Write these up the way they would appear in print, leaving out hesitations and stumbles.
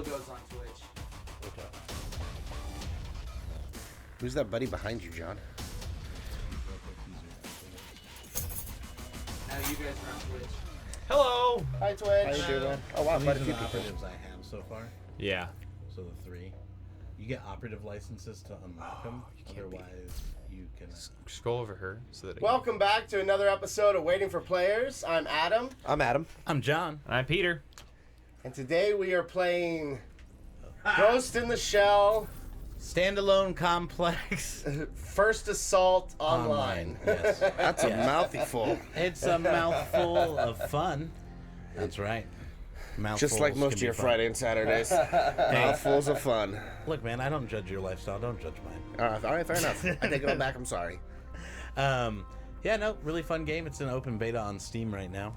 logo's on Twitch. Okay. Who's that buddy behind you, John? Now you guys are on Twitch. Hello. Hi, Twitch. How you doing? Oh, wow, These quite are a few the people. operatives I have so far. Yeah. So the 3. You get operative licenses to unlock them. Otherwise, you can. Scroll over her so that. Welcome back to another episode of Waiting for Players. I'm Adam. I'm Adam. I'm John. I'm Peter. And today we are playing Ghost in the Shell Standalone complex. First Assault Online. Yes. That's a mouthful. It's a mouthful of fun. That's right. Mouthfuls Just like most can of be your fun. Friday and Saturdays. Mouthfuls of fun. Look, man, I don't judge your lifestyle. Don't judge mine. All right, fair enough. I take it all back. I'm sorry. Yeah, no, really fun game. It's in open beta on Steam right now.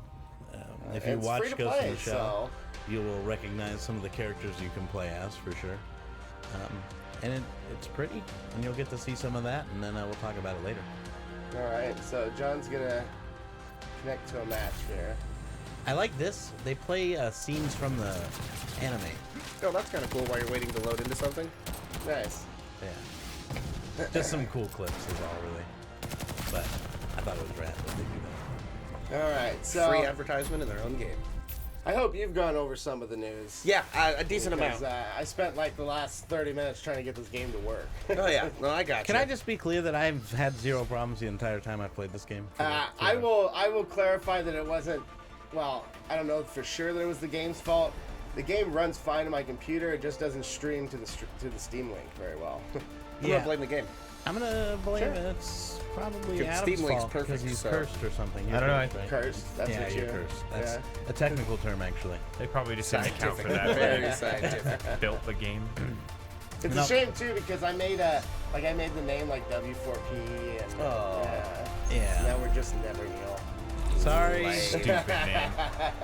If you It's watch free to Ghost in play, the Shell, you will recognize some of the characters you can play as for sure. And it's pretty, and you'll get to see some of that, and then we'll talk about it later. All right, so John's going to connect to a match here. I like this. They play scenes from the anime. Oh, that's kind of cool while you're waiting to load into something. Nice. Yeah. Just some cool clips is all, really. But I thought it was rad that they do that. All right, so Free advertisement in their own game. I hope you've gone over some of the news. Yeah, a decent Because, amount. I spent like the last 30 minutes trying to get this game to work. Oh, yeah. No, I got Can you. I just be clear that I've had zero problems the entire time I've played this game? I will clarify that it wasn't. Well, I don't know for sure that it was the game's fault. The game runs fine on my computer. It just doesn't stream to the Steam Link very well. I'm going to blame the game. I'm gonna blame Sure. it. It's probably Because Adam's Steam Link's fault perfect, because he's so- cursed or something. You're I don't know, cursed, right? Cursed. That's Yeah, what you're cursed. That's yeah. a technical term, actually. They probably just didn't account for that. Very when scientific. they built the game. It's No. a shame too because I made the name like W4P and Yeah. now we're just Never Kneel. Sorry. Stupid name.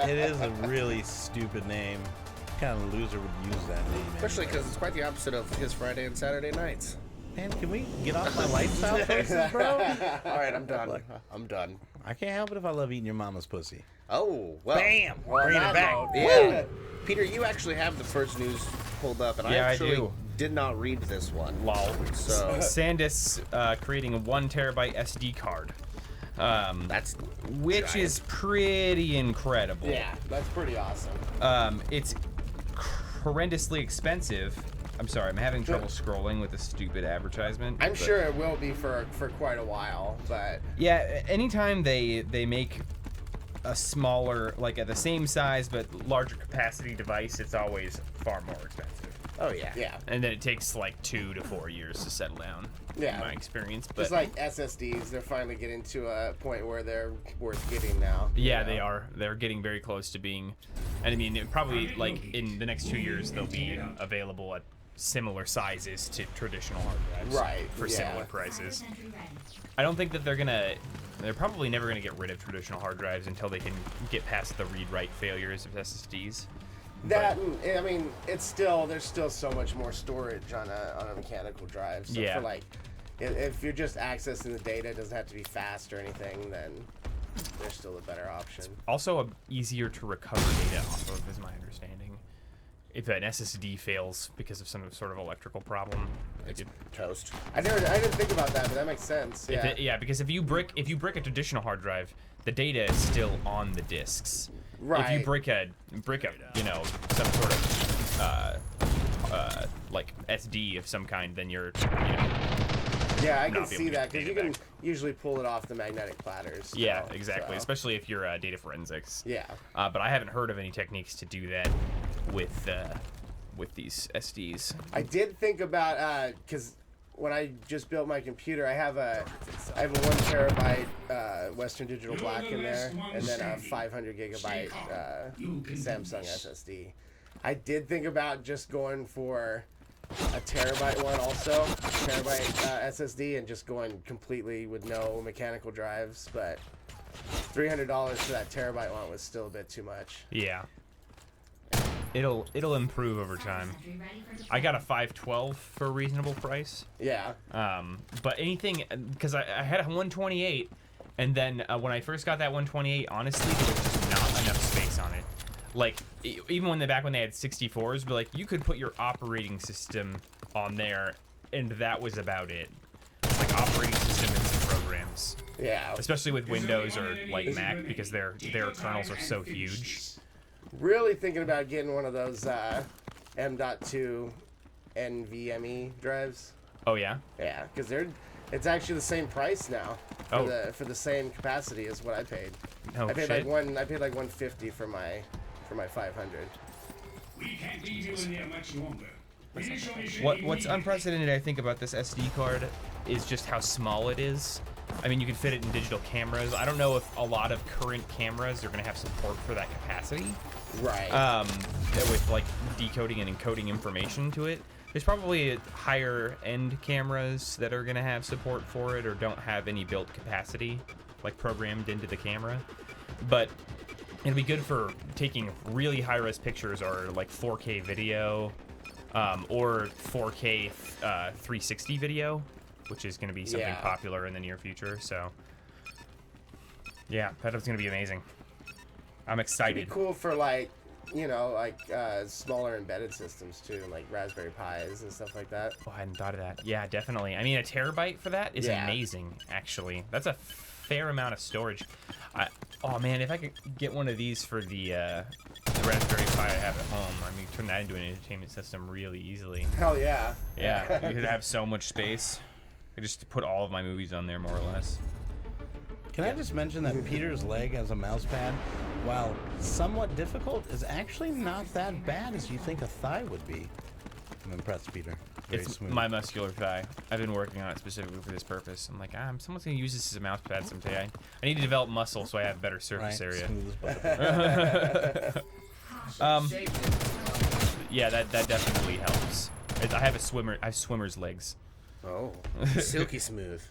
It is a really stupid name. What kind of loser would use that name? Especially because it's quite the opposite of his Friday and Saturday nights. Man, can we get off my lifestyle choices, bro? All right, I'm done. I'm done. I can't help it if I love eating your mama's pussy. Oh, well. Bam! Well, Bring it that back. note- Yeah. Peter, you actually have the first news pulled up, and Yeah, I I actually do. did not read this one. Lol. So SanDisk creating a 1 terabyte SD card. that's Which giant. is pretty incredible. Yeah, that's pretty awesome. It's horrendously expensive. I'm sorry, I'm having trouble scrolling with the stupid advertisement. I'm but- sure it will be for quite a while, but Yeah, anytime they make a smaller, like at the same size but larger capacity device, it's always far more expensive. Oh yeah. yeah. And then it takes like 2 to 4 years to settle down. Yeah. In my experience. But Just like SSDs, they're finally getting to a point where they're worth getting now. yeah, you know? they are. They're getting very close to being. And I mean, it probably like in the next 2 years they'll be available at similar sizes to traditional hard drives. Right, For yeah. similar prices. I don't think that they're probably never going to get rid of traditional hard drives until they can get past the read-write failures of SSDs. That, I mean, there's still so much more storage on a mechanical drive. So Yeah. for like, if you're just accessing the data, it doesn't have to be fast or anything, then there's still a better option. Also, easier to recover data off of, is my understanding. If an SSD fails because of some sort of electrical problem, It's toast. I didn't think about that, but that makes sense. Yeah. because if you brick a traditional hard drive, the data is still on the disks. Right. If you brick a some sort of like SD of some kind, then you're Yeah, I can not be able see to that get because you data can back. usually pull it off the magnetic platters. yeah, so- exactly. so, Especially if you're data forensics. yeah. But I haven't heard of any techniques to do that with these SDs. I did think about because when I just built my computer, I have a 1 terabyte Western Digital Black in there, and then a 500 gigabyte Samsung SSD. I did think about just going for a terabyte one also, terabyte SSD, and just going completely with no mechanical drives, but $300 for that terabyte one was still a bit too much. Yeah. It'll improve over time. I got a 512 for a reasonable price. Yeah. But anything, because I had a 128, and then when I first got that 128, honestly, there was just not enough space on it. like even when back when they had 64s, but like you could put your operating system on there, and that was about it. Like operating system and some programs. Yeah. Especially with Windows or like Mac, because their kernels are so huge. Really thinking about getting one of those M.2 NVMe drives. Oh yeah. Yeah, because it's actually the same price now for the same capacity as what I paid. Oh, I paid shit. like $150 for my 500. We can't leave you in there much longer. What's unprecedented, I think, about this SD card is just how small it is. I mean, you can fit it in digital cameras. I don't know if a lot of current cameras are going to have support for that capacity. Right. With like decoding and encoding information to it. There's probably higher end cameras that are going to have support for it or don't have any built capacity, like programmed into the camera. But it'll be good for taking really high-res pictures or like 4K video, or 4K 360 video, which is going to be something popular in the near future. So, yeah, that's going to be amazing. I'm excited. It'd be cool for like, smaller embedded systems too, like Raspberry Pis and stuff like that. Oh, I hadn't thought of that. Yeah, definitely. I mean, a terabyte for that is amazing, actually. That's a fair amount of storage. Oh, man, if I could get one of these for the Raspberry Pi I have at home, I mean, turn that into an entertainment system really easily. Hell yeah. Yeah, you could have so much space. I could just put all of my movies on there, more or less. Can I just mention that Peter's leg as a mouse pad, while somewhat difficult, is actually not that bad as you think a thigh would be. I'm impressed, Peter. Very It's smooth. my muscular thigh. I've been working on it specifically for this purpose. I'm like, someone's going to use this as a mouse pad someday. I need to develop muscle so I have better surface area. Smooth as butter. Yeah, that definitely helps. I have swimmer's legs. Oh, silky smooth.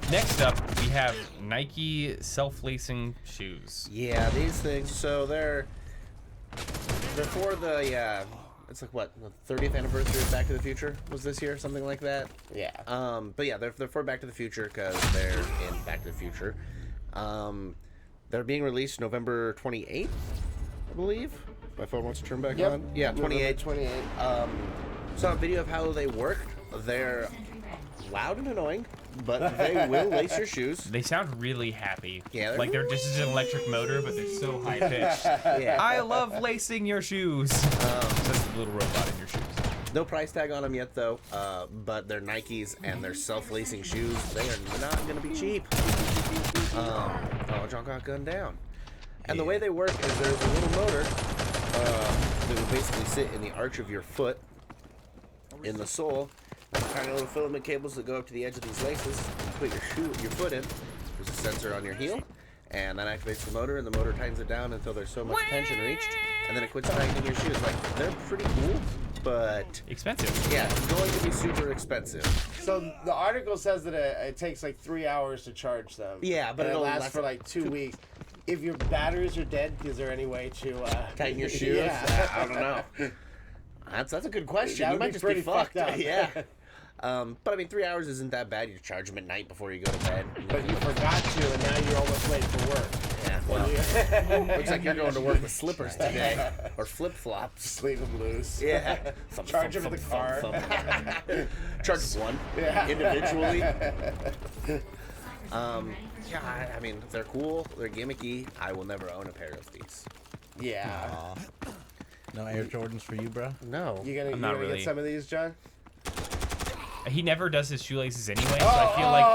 Next up, we have Nike self-lacing shoes. Yeah, these things. So they're for the it's like what, the 30th anniversary of Back to the Future was this year, something like that. Yeah. But yeah, they're for Back to the Future because they're in Back to the Future. They're being released November 28th, I believe. My phone wants to turn back on. Yeah, 28th. 28. Saw a video of how they work. They're loud and annoying, but they will lace your shoes. They sound really happy. Yeah, like they're just an electric motor, but they're so high pitched. Yeah. I love lacing your shoes. Just a little robot in your shoes. No price tag on them yet, though. But they're Nikes and they're self-lacing shoes. They are not going to be cheap. Oh, John got gunned down. And the way they work is there's a little motor that will basically sit in the arch of your foot, in the sole. Tiny little filament cables that go up to the edge of these laces. You put your foot in. There's a sensor on your heel, and that activates the motor, and the motor tightens it down until there's so much tension reached, and then it quits tightening your shoes. Like, they're pretty cool, but Expensive. yeah, it's going to be super expensive. So the article says that it takes like 3 hours to charge them. Yeah, but and it it'll lasts last for like 2 weeks. If your batteries are dead, is there any way to Tighten your shoes? Yeah. I don't know. That's a good question. That You would might be just pretty be fucked. fucked up. Yeah. But I mean, 3 hours isn't that bad. You charge them at night before you go to bed. But you forgot to, and now you're almost late for work. Yeah, well, looks like you're going to work with slippers today, or flip flops. Sleep them loose. Yeah. Charge them in the car. Charge one individually. Yeah, I mean, they're cool. They're gimmicky. I will never own a pair of these. Yeah. Aw. No Air Jordans for you, bro? No. You gonna, I'm not really. get some of these, John? He never does his shoelaces anyway, so I feel like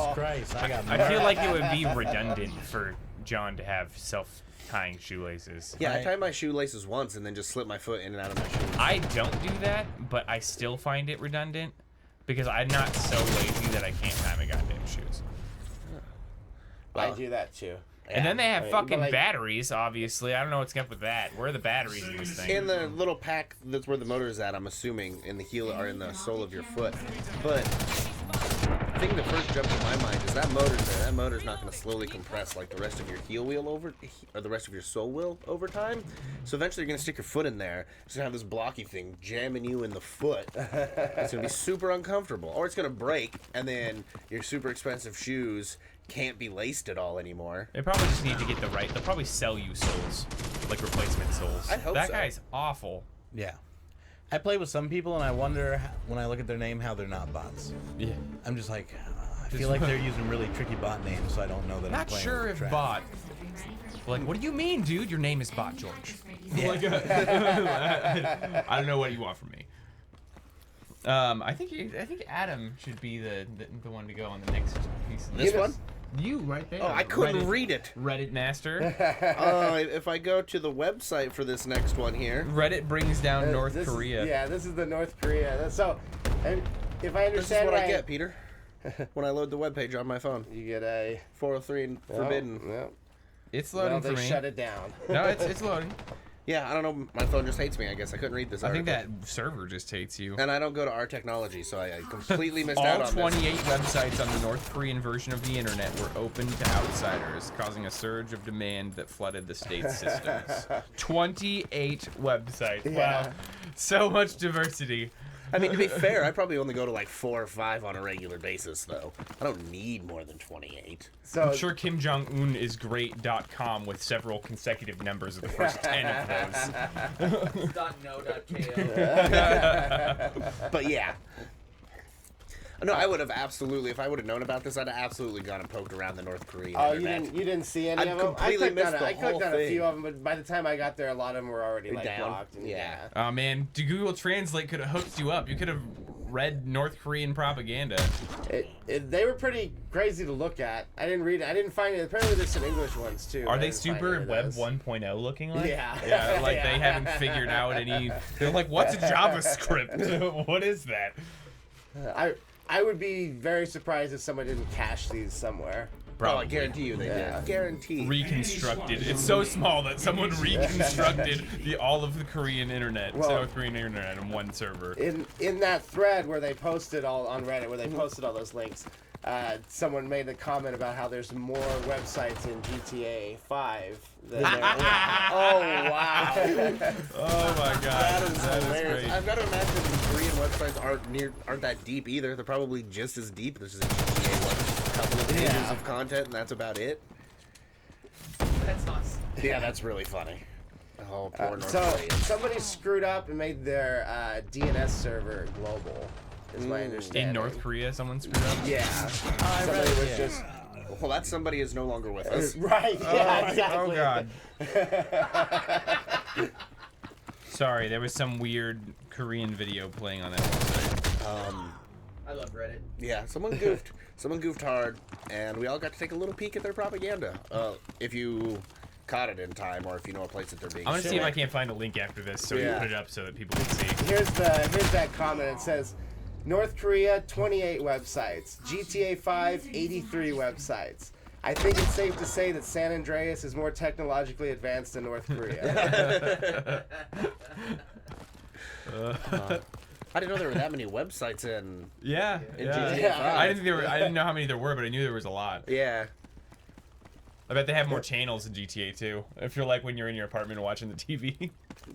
Jesus Christ, I got I feel like it would be redundant for John to have self-tying shoelaces. Yeah, I tie my shoelaces once and then just slip my foot in and out of my shoes. I don't do that, but I still find it redundant because I'm not so lazy that I can't tie my goddamn shoes. I do that too. And then they have I mean, fucking but, like- batteries, obviously. I don't know what's up with that. Where are the batteries in this thing? In the little pack, that's where the motor is at, I'm assuming, in the heel or in the sole of your foot. But the thing that first jumped to my mind is that motor's there. That motor's not going to slowly compress like the rest of your heel wheel or the rest of your sole wheel over time. So eventually you're going to stick your foot in there. It's going to have this blocky thing jamming you in the foot. It's going to be super uncomfortable. Or it's going to break, and then your super expensive shoes can't be laced at all anymore. They probably just need to get the right. They'll probably sell you soles. like replacement souls. I hope that so. guy's awful. Yeah. I play with some people, and I wonder when I look at their name how they're not bots. Yeah. I'm just like, I feel like they're using really tricky bot names, so I don't know that I'm Not playing sure with if trash. bot. Like, what do you mean, dude? Your name is Bot George. Yeah. Like, I don't know what you want from me. I think Adam should be the one to go on the next piece. Of This one? You right there. Oh, I couldn't Reddit- read it. Reddit master. If I go to the website for this next one here, Reddit brings down North This is- Korea. Yeah, this is the North Korea. So, and if I this is understand what right, I get, Peter. When I load the webpage on my phone, you get a 403 and forbidden. Oh, yeah. It's Well, loading they for me. shut it down. No, it's loading. Yeah, I don't know. My phone just hates me. I guess I couldn't read this. I think article. that server just hates you. And I don't go to our technology, so I completely missed All out on 28 websites on the North Korean version of the internet were open to outsiders, causing a surge of demand that flooded the state's systems. 28 websites. Yeah. Wow. So much diversity. I mean, to be fair, I probably only go to like 4 or 5 on a regular basis, though. I don't need more than 28. So I'm sure Kim Jong-un is great.com with several consecutive numbers of the first 10 of those. .no.ko. But yeah. No, I would have absolutely, if I would have known about this, I'd have absolutely gone and poked around the North Korean oh, internet. you didn't see any I of them? completely missed I the clicked whole on a few thing. of them, but by the time I got there, a lot of them were already like Down? blocked. And, Yeah. Oh man, Google Translate could have hooked you up. You could have read North Korean propaganda. They were pretty crazy to look at. I didn't read it. I didn't find it. Apparently, there's some English ones too. Are I they didn't find super any of Web those. 1.0 looking like? Yeah. Yeah, like they Yeah. haven't figured out any. They're like, what's a JavaScript? What is that? I would be very surprised if someone didn't cache these somewhere. Oh, I guarantee you they Yeah. did. Guarantee. Reconstructed. It's so small that someone reconstructed all of the Korean internet, Well- South Korean internet, on one server. In that thread where they posted all on Reddit, where they posted all those links, someone made a comment about how there's more websites in GTA 5 than there Oh, wow. Oh my god, That is that is hilarious. great. I've got to imagine the Korean websites aren't that deep either. They're probably just as deep. There's just a GTA one, a couple of pages Yeah. of content, and that's about it. That's nice. Yeah, that's really funny. Oh, poor North So Koreans. somebody screwed up and made their DNS server global. Is my understanding. In North Korea, someone screwed up. Yeah. Somebody was just Well, that somebody is no longer with us. right. Yeah, exactly. Oh god. Sorry, there was some weird Korean video playing on that website. I love Reddit. Yeah, someone goofed. Someone goofed hard, and we all got to take a little peek at their propaganda. If you caught it in time, or if you know a place that they're being. I'm gonna see if I shared. can't find a link after this, so we Yeah. can put it up so that people can see. Here's that comment. It says, North Korea 28 websites, GTA 5 83 websites. I think it's safe to say that San Andreas is more technologically advanced than North Korea. I didn't know there were that many websites in. Yeah, yeah. GTA 5. I didn't know how many there were, but I knew there was a lot. Yeah. I bet they have more channels in GTA too. If you're like when you're in your apartment watching the TV.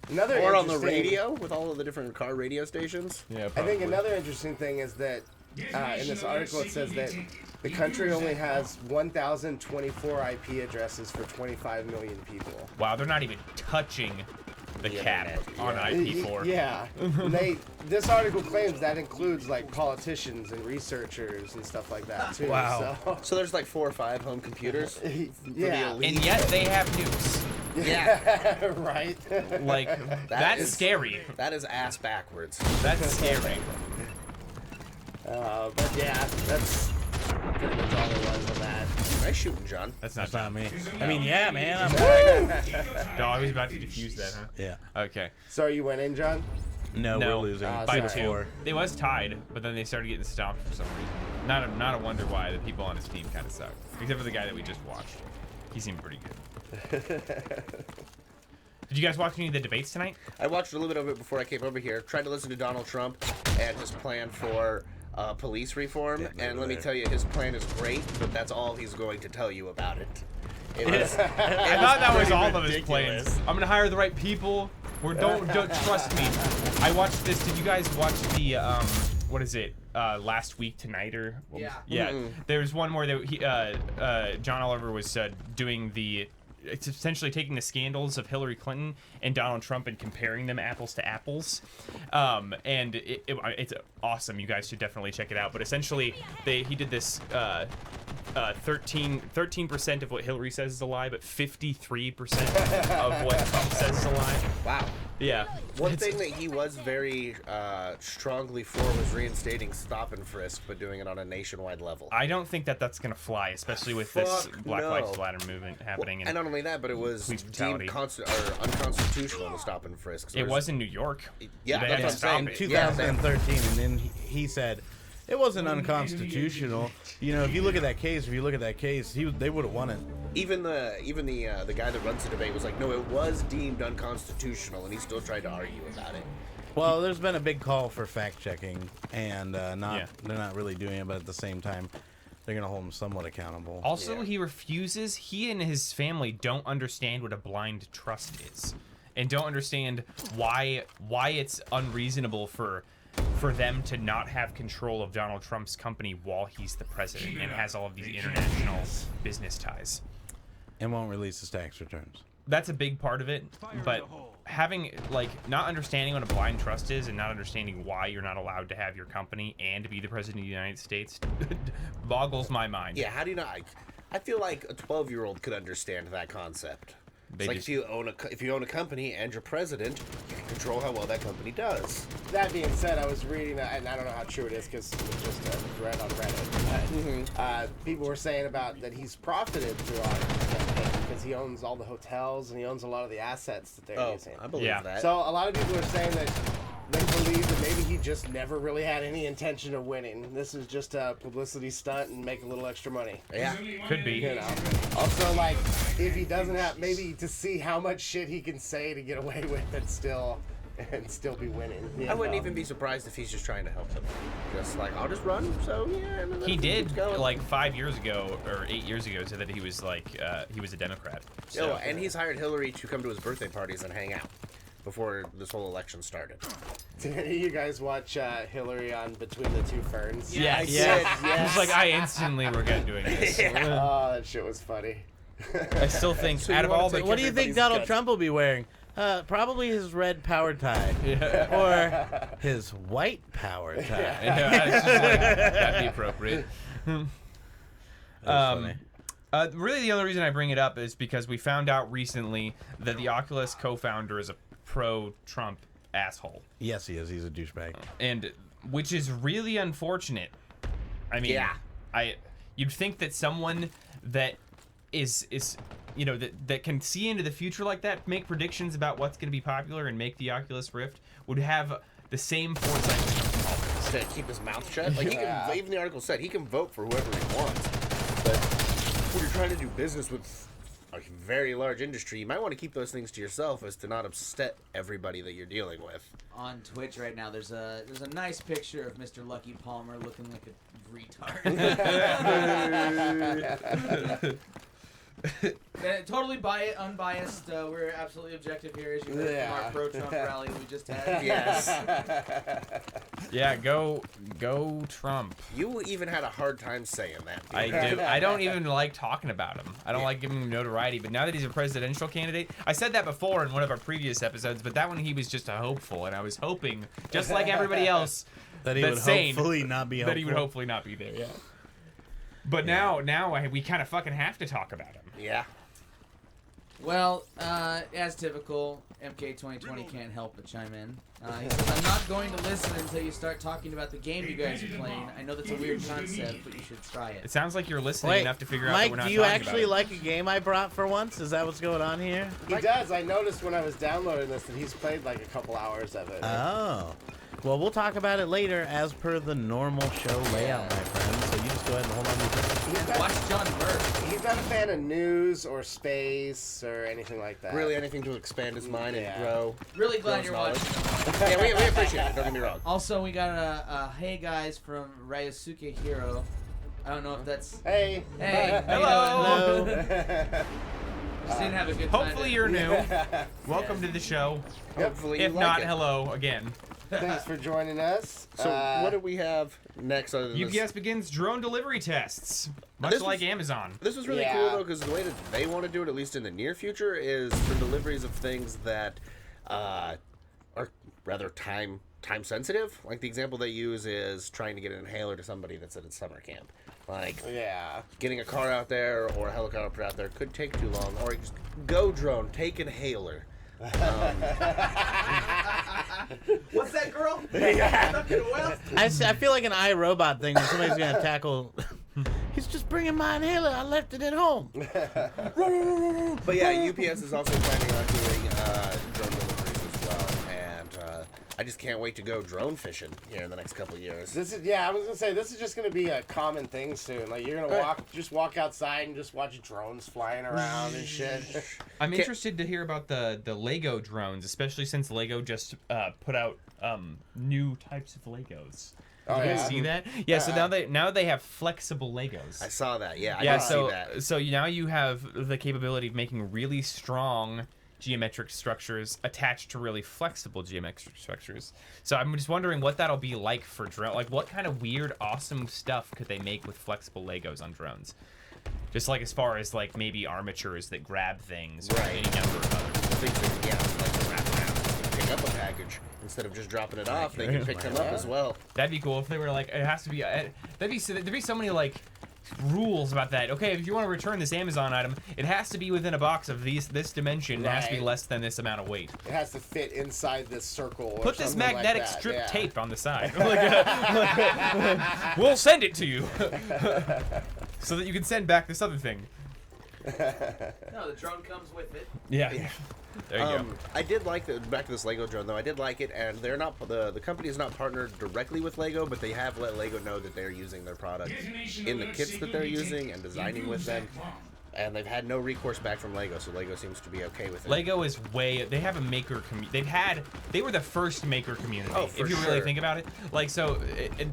Another Or on the interesting- radio with all of the different car radio stations. Yeah, I probably. think another interesting thing is that in this article it says that the country only has 1,024 IP addresses for 25 million people. Wow, they're not even touching the The cap internet, on IP4. Yeah, and this article claims that includes like politicians and researchers and stuff like that too. Wow. So there's like 4 or 5 home computers. So, yeah, elite. And yet they have nukes. Yeah. right. Like, that's is- scary. That is ass backwards. That's scary. But yeah, that's pretty much all there was on that. Nice shooting, John. That's not That's not me. me. I mean, yeah, man. I'm No, I was about to defuse that, huh? Yeah. Okay. So you went in, John? No, No. we're losing. Ah, By sorry. 2. They was tied, but then they started getting stopped for some reason. Not a wonder why. The people on his team kind of suck. Except for the guy that we just watched. He seemed pretty good. Did you guys watch any of the debates tonight? I watched a little bit of it before I came over here. Tried to listen to Donald Trump and his plan for police reform. And let me tell you, his plan is great, but that's all he's going to tell you about it. It was, I thought that was pretty all of his ridiculous. plans. I'm gonna hire the right people. Don't trust me. I watched this. Did you guys watch the what is it? Last week tonight or Yeah. yeah. There's one more that John Oliver was doing the it's essentially taking the scandals of Hillary Clinton and Donald Trump and comparing them apples to apples. And it's awesome. You guys should definitely check it out. But essentially, he did this 13% of what Hillary says is a lie, but 53% of what Trump says is a lie. Wow. Yeah. One thing that he was very strongly for was reinstating stop and frisk, but doing it on a nationwide level. I don't think that that's going to fly, especially with this Black no. Lives Matter movement happening. And not only that, but it was police deemed brutality. unconstitutional to stop and frisk. So It was in New York. Yeah, They that's had what to I'm stop saying. it. 2013, and then he said it wasn't unconstitutional. You know, if you look at that case, they would have won it. Even the guy that runs the debate was like, no, it was deemed unconstitutional, and he still tried to argue about it. Well, there's been a big call for fact checking, and they're not really doing it, but at the same time, they're gonna hold him somewhat accountable. Also, he refuses. He and his family don't understand what a blind trust is, and don't understand why it's unreasonable for them to not have control of Donald Trump's company while he's the president and has all of these international business ties. And won't release his tax returns. That's a big part of it, but having not understanding what a blind trust is and not understanding why you're not allowed to have your company and be the president of the United States boggles my mind. Yeah, how do you not? I feel like a 12-year-old could understand that concept. It's like if you own a company and you're president, you can control how well that company does. That being said, I was reading, and I don't know how true it is because it was just a thread on Reddit. People were saying about that he's profited throughout his campaign because he owns all the hotels and he owns a lot of the assets that they're using. I believe that. So a lot of people are saying that they believe that maybe he just never really had any intention of winning. This is just a publicity stunt and make a little extra money. Yeah. Could be. You know. Also, if he doesn't have, maybe to see how much shit he can say to get away with it still be winning. I wouldn't even be surprised if he's just trying to help them. Just I'll just run. So yeah. And He did 5 years ago or 8 years ago said that he was he was a Democrat. So. And he's hired Hillary to come to his birthday parties and hang out before this whole election started. Did any of you guys watch Hillary on Between the Two Ferns? Yeah. It's like I instantly regret doing this. Oh, that shit was funny. I still think out of all the What do you think Donald Trump will be wearing? Probably his red power tie, or his white power tie. Yeah, it's just that'd be appropriate. Funny. Really, the only reason I bring it up is because we found out recently that the Oculus co-founder is a pro-Trump asshole. Yes, he is. He's a douchebag. And which is really unfortunate. I mean, you'd think that someone that is that can see into the future like that, make predictions about what's going to be popular and make the Oculus Rift would have the same foresight To keep his mouth shut. He can. Even the article said he can vote for whoever he wants. But when you're trying to do business with a very large industry, you might want to keep those things to yourself as to not upset everybody that you're dealing with. On Twitch right now, there's a nice picture of Mr. Lucky Palmer looking like a retard. Totally unbiased. We're absolutely objective here, as you heard from our pro-Trump rally we just had. Yes. Yeah, go Trump. You even had a hard time saying that. I do. I don't even like talking about him. I don't like giving him notoriety. But now that he's a presidential candidate, I said that before in one of our previous episodes. But that one he was just a hopeful, and I was hoping, just like everybody else, That he would hopefully not be that he would hopefully not be there. Yeah. But now we kind of fucking have to talk about him. Yeah. Well, as typical, MK2020 can't help but chime in. He says, I'm not going to listen until you start talking about the game you guys are playing. I know that's a weird concept, but you should try it. It sounds like you're listening enough to figure out that we're not Mike, do talking you about actually it. like a game I brought for once? Is that what's going on here? He does. I noticed when I was downloading this that he's played like a couple hours of it. Oh. Well, we'll talk about it later as per the normal show layout, my friend. So you just go ahead and hold on to your And watch John Burke. He's not a fan of news or space or anything like that. Really anything to expand his mind and grow. Really glad Grows you're knowledge. watching. Yeah, we appreciate it. Don't get me wrong. Also, we got a hey guys from Ryosuke Hiro. I don't know if that's... Hey. Hey. Hello. Just didn't have a good time. Hopefully you're new. Welcome to the show. Hopefully you If like not, it. hello again. Thanks for joining us. So what do we have next? Other than UPS this? begins drone delivery tests, much This like was- Amazon. This was really Yeah. cool though, because the way that they want to do it, at least in the near future, is for deliveries of things that are rather time sensitive. Like the example they use is trying to get an inhaler to somebody that's at a summer camp. Like Yeah. getting a car out there or a helicopter out there could take too long. Or just go drone, take inhaler. What's that, girl? Stuck in a well? I feel like an iRobot thing where somebody's gonna tackle. He's just bringing my inhaler. I left it at home. But yeah, UPS is also planning on doing drone deliveries as well, and I just can't wait to go drone fishing here in the next couple of years. I was gonna say this is just gonna be a common thing soon. Like you're gonna walk outside and just watch drones flying around and shit. I'm interested to hear about the Lego drones, especially since Lego just put out new types of Legos. Oh, Did you yeah? guys see that? Yeah. So now they have flexible Legos. I saw that. Yeah, I Yeah. did So see that. so now you have the capability of making really strong geometric structures attached to really flexible geometric structures. So I'm just wondering what that'll be like for drone. Like what kind of weird, awesome stuff could they make with flexible Legos on drones? Just like as far as like maybe armatures that grab things, or Right. any number of other. Things that, like to wrap around and pick up a package instead of just dropping it off. They can pick them up as well. That'd be cool if they were like, it has to be. There'd be so many like rules about that. Okay, if you want to return this Amazon item, it has to be within a box of this dimension. It has to be Right. less than this amount of weight. It has to fit inside this circle. Or Put this something magnetic like that. strip Yeah. tape on the side. We'll send it to you, so that you can send back this other thing. No, the drone comes with it. Yeah. There you go. I did like back to this Lego drone though. I did like it, and they're not the company is not partnered directly with Lego, but they have let Lego know that they're using their product in the kits that they're using and designing with them. And they've had no recourse back from Lego, so Lego seems to be okay with it. Lego is they have a maker community. They were the first maker community. Oh, for if you really sure. think about it, like so,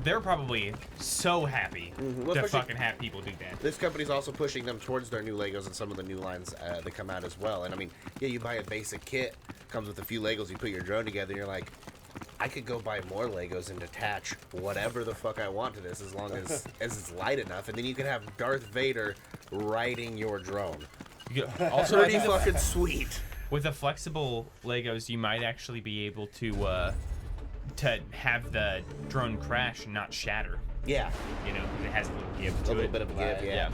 they're probably so happy Well, to especially- fucking have people do that. This company's also pushing them towards their new Legos and some of the new lines that come out as well. And I mean, yeah, you buy a basic kit, comes with a few Legos, you put your drone together, and you're like, I could go buy more Legos and attach whatever the fuck I want to this as long as it's light enough. And then you can have Darth Vader riding your drone. Also, I Pretty think fucking sweet. with the flexible Legos, you might actually be able to have the drone crash and not shatter. Yeah, You know, 'cause it has a little give to a little it. bit of a give, Right, yeah.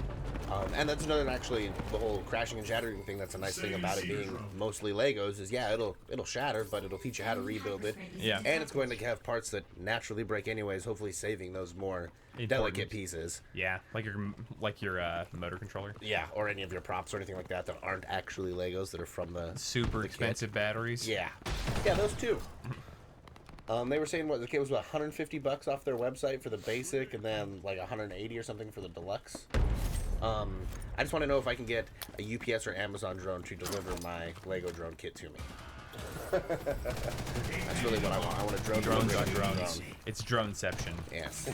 And that's another, actually, the whole crashing and shattering thing. That's a nice thing about it being mostly Legos is, yeah, it'll shatter, but it'll teach you how to rebuild it. Yeah. And it's going to have parts that naturally break anyways, hopefully saving those more Important. delicate pieces. Yeah, like your motor controller. Yeah, or any of your props or anything like that that aren't actually Legos that are from the Super the kit. expensive batteries. Yeah, those two. They were saying the kit was about $150 off their website for the basic, and then like $180 or something for the deluxe. I just want to know if I can get a UPS or Amazon drone to deliver my Lego drone kit to me. That's really what I want. I want a drone Drones delivery on to the drones. drone. It's droneception. Yes.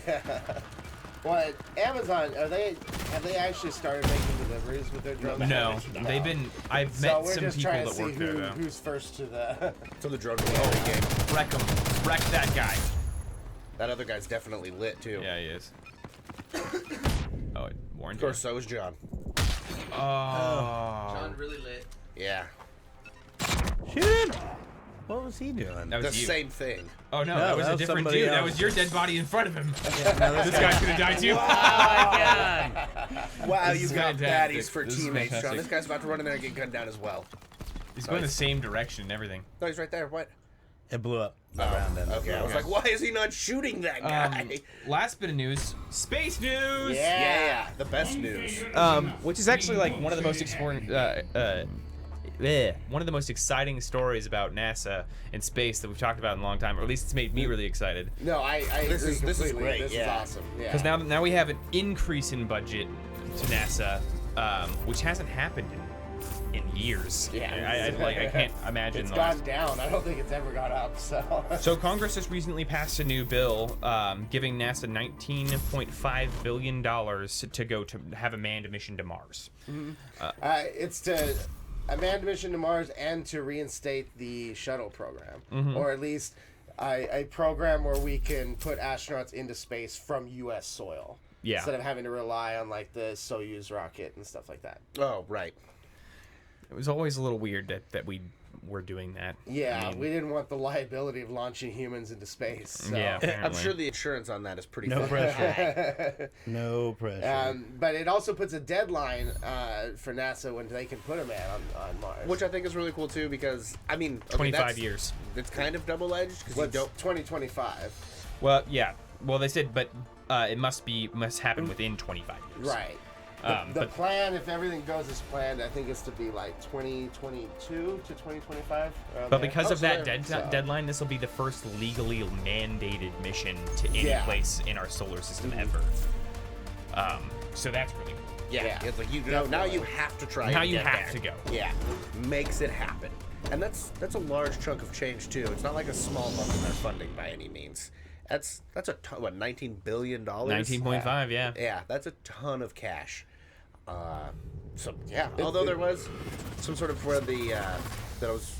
Well, Amazon have they actually started making deliveries with their drones? No, they've been. I've So met we're some just people trying to that see work there. Though. who's first to the. So the drone delivery game. Wreck them. Wreck that guy. That other guy's definitely lit too. Yeah, he is. Oh, it warned Of you. course, so is John. Oh. John really lit. Yeah. Shoot him! What was he doing? That The was you. same thing. Oh no, No, that was that a was different somebody dude. That else. was your dead body in front of him. No, This guy's gonna die too. Wow, This you is got fantastic. baddies for This is teammates, John. fantastic. This guy's about to run in there and get gunned down as well. He's going the same direction and everything. No, he's right there. What? It blew up around him. Okay, I was like, why is he not shooting that guy? Last bit of news: space news. Yeah, the best news. Which is actually like one of the most one of the most exciting stories about NASA and space that we've talked about in a long time, or at least it's made me really excited. No, I This agree is completely. great, This yeah. is awesome. Yeah. Because now we have an increase in budget to NASA, which hasn't happened in years. Yeah. I can't imagine. it's the gone last- down. I don't think it's ever gone up. So. So Congress just recently passed a new bill giving NASA $19.5 billion to go to have a manned mission to Mars. It's to a manned mission to Mars and to reinstate the shuttle program, or at least a program where we can put astronauts into space from U.S. soil. Yeah. Instead of having to rely on like the Soyuz rocket and stuff like that. Oh, right. It was always a little weird that we were doing that. Yeah, I mean, we didn't want the liability of launching humans into space. So. Yeah, I'm apparently. sure the insurance on that is pretty No fucking pressure. high. No pressure. But it also puts a deadline for NASA when they can put a man on Mars. Which I think is really cool too, because I mean, okay, 25 that's- years. It's kind of double-edged because you What's don't. 2025? Well, yeah. Well, they said, but it must happen within 25 years. Right. The But plan, if everything goes as planned, I think is to be like 2022 to 2025. But because Oh, of so that there- so- deadline, this will be the first legally mandated mission to any Yeah. place in our solar system ever. So that's really cool. Yeah, Yeah, it's like you know now you definitely. have to try. Now and you get have there. to go. Yeah, makes it happen, and that's a large chunk of change too. It's not like a small bump in their funding by any means. That's a ton, what, $19 billion? 19.5, yeah. Yeah, that's a ton of cash. So yeah, although there was some sort of where the that I was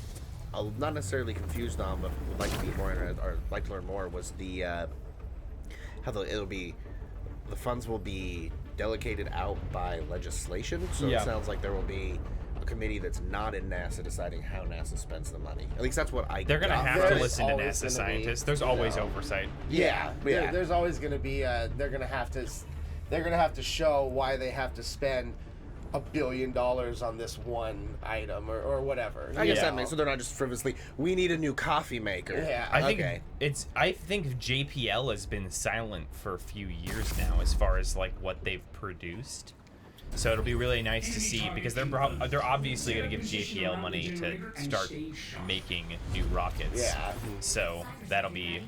not necessarily confused on, but would like to be more or like to learn more was the how the funds will be delegated out by legislation. So Yeah. it sounds like there will be a committee that's not in NASA deciding how NASA spends the money. At least that's what I. They're gonna got have from to it. listen to always NASA gonna be, scientists. There's always oversight. Yeah, Yeah. There's always going to be. They're going to have to show why they have to spend $1 billion on this one item or whatever. I guess Yeah. that makes so they're not just frivolously. We need a new coffee maker. Yeah. I think Okay. I think JPL has been silent for a few years now as far as like what they've produced. So it'll be really nice to see because they're obviously going to give JPL money to start making new rockets. Yeah. So that'll be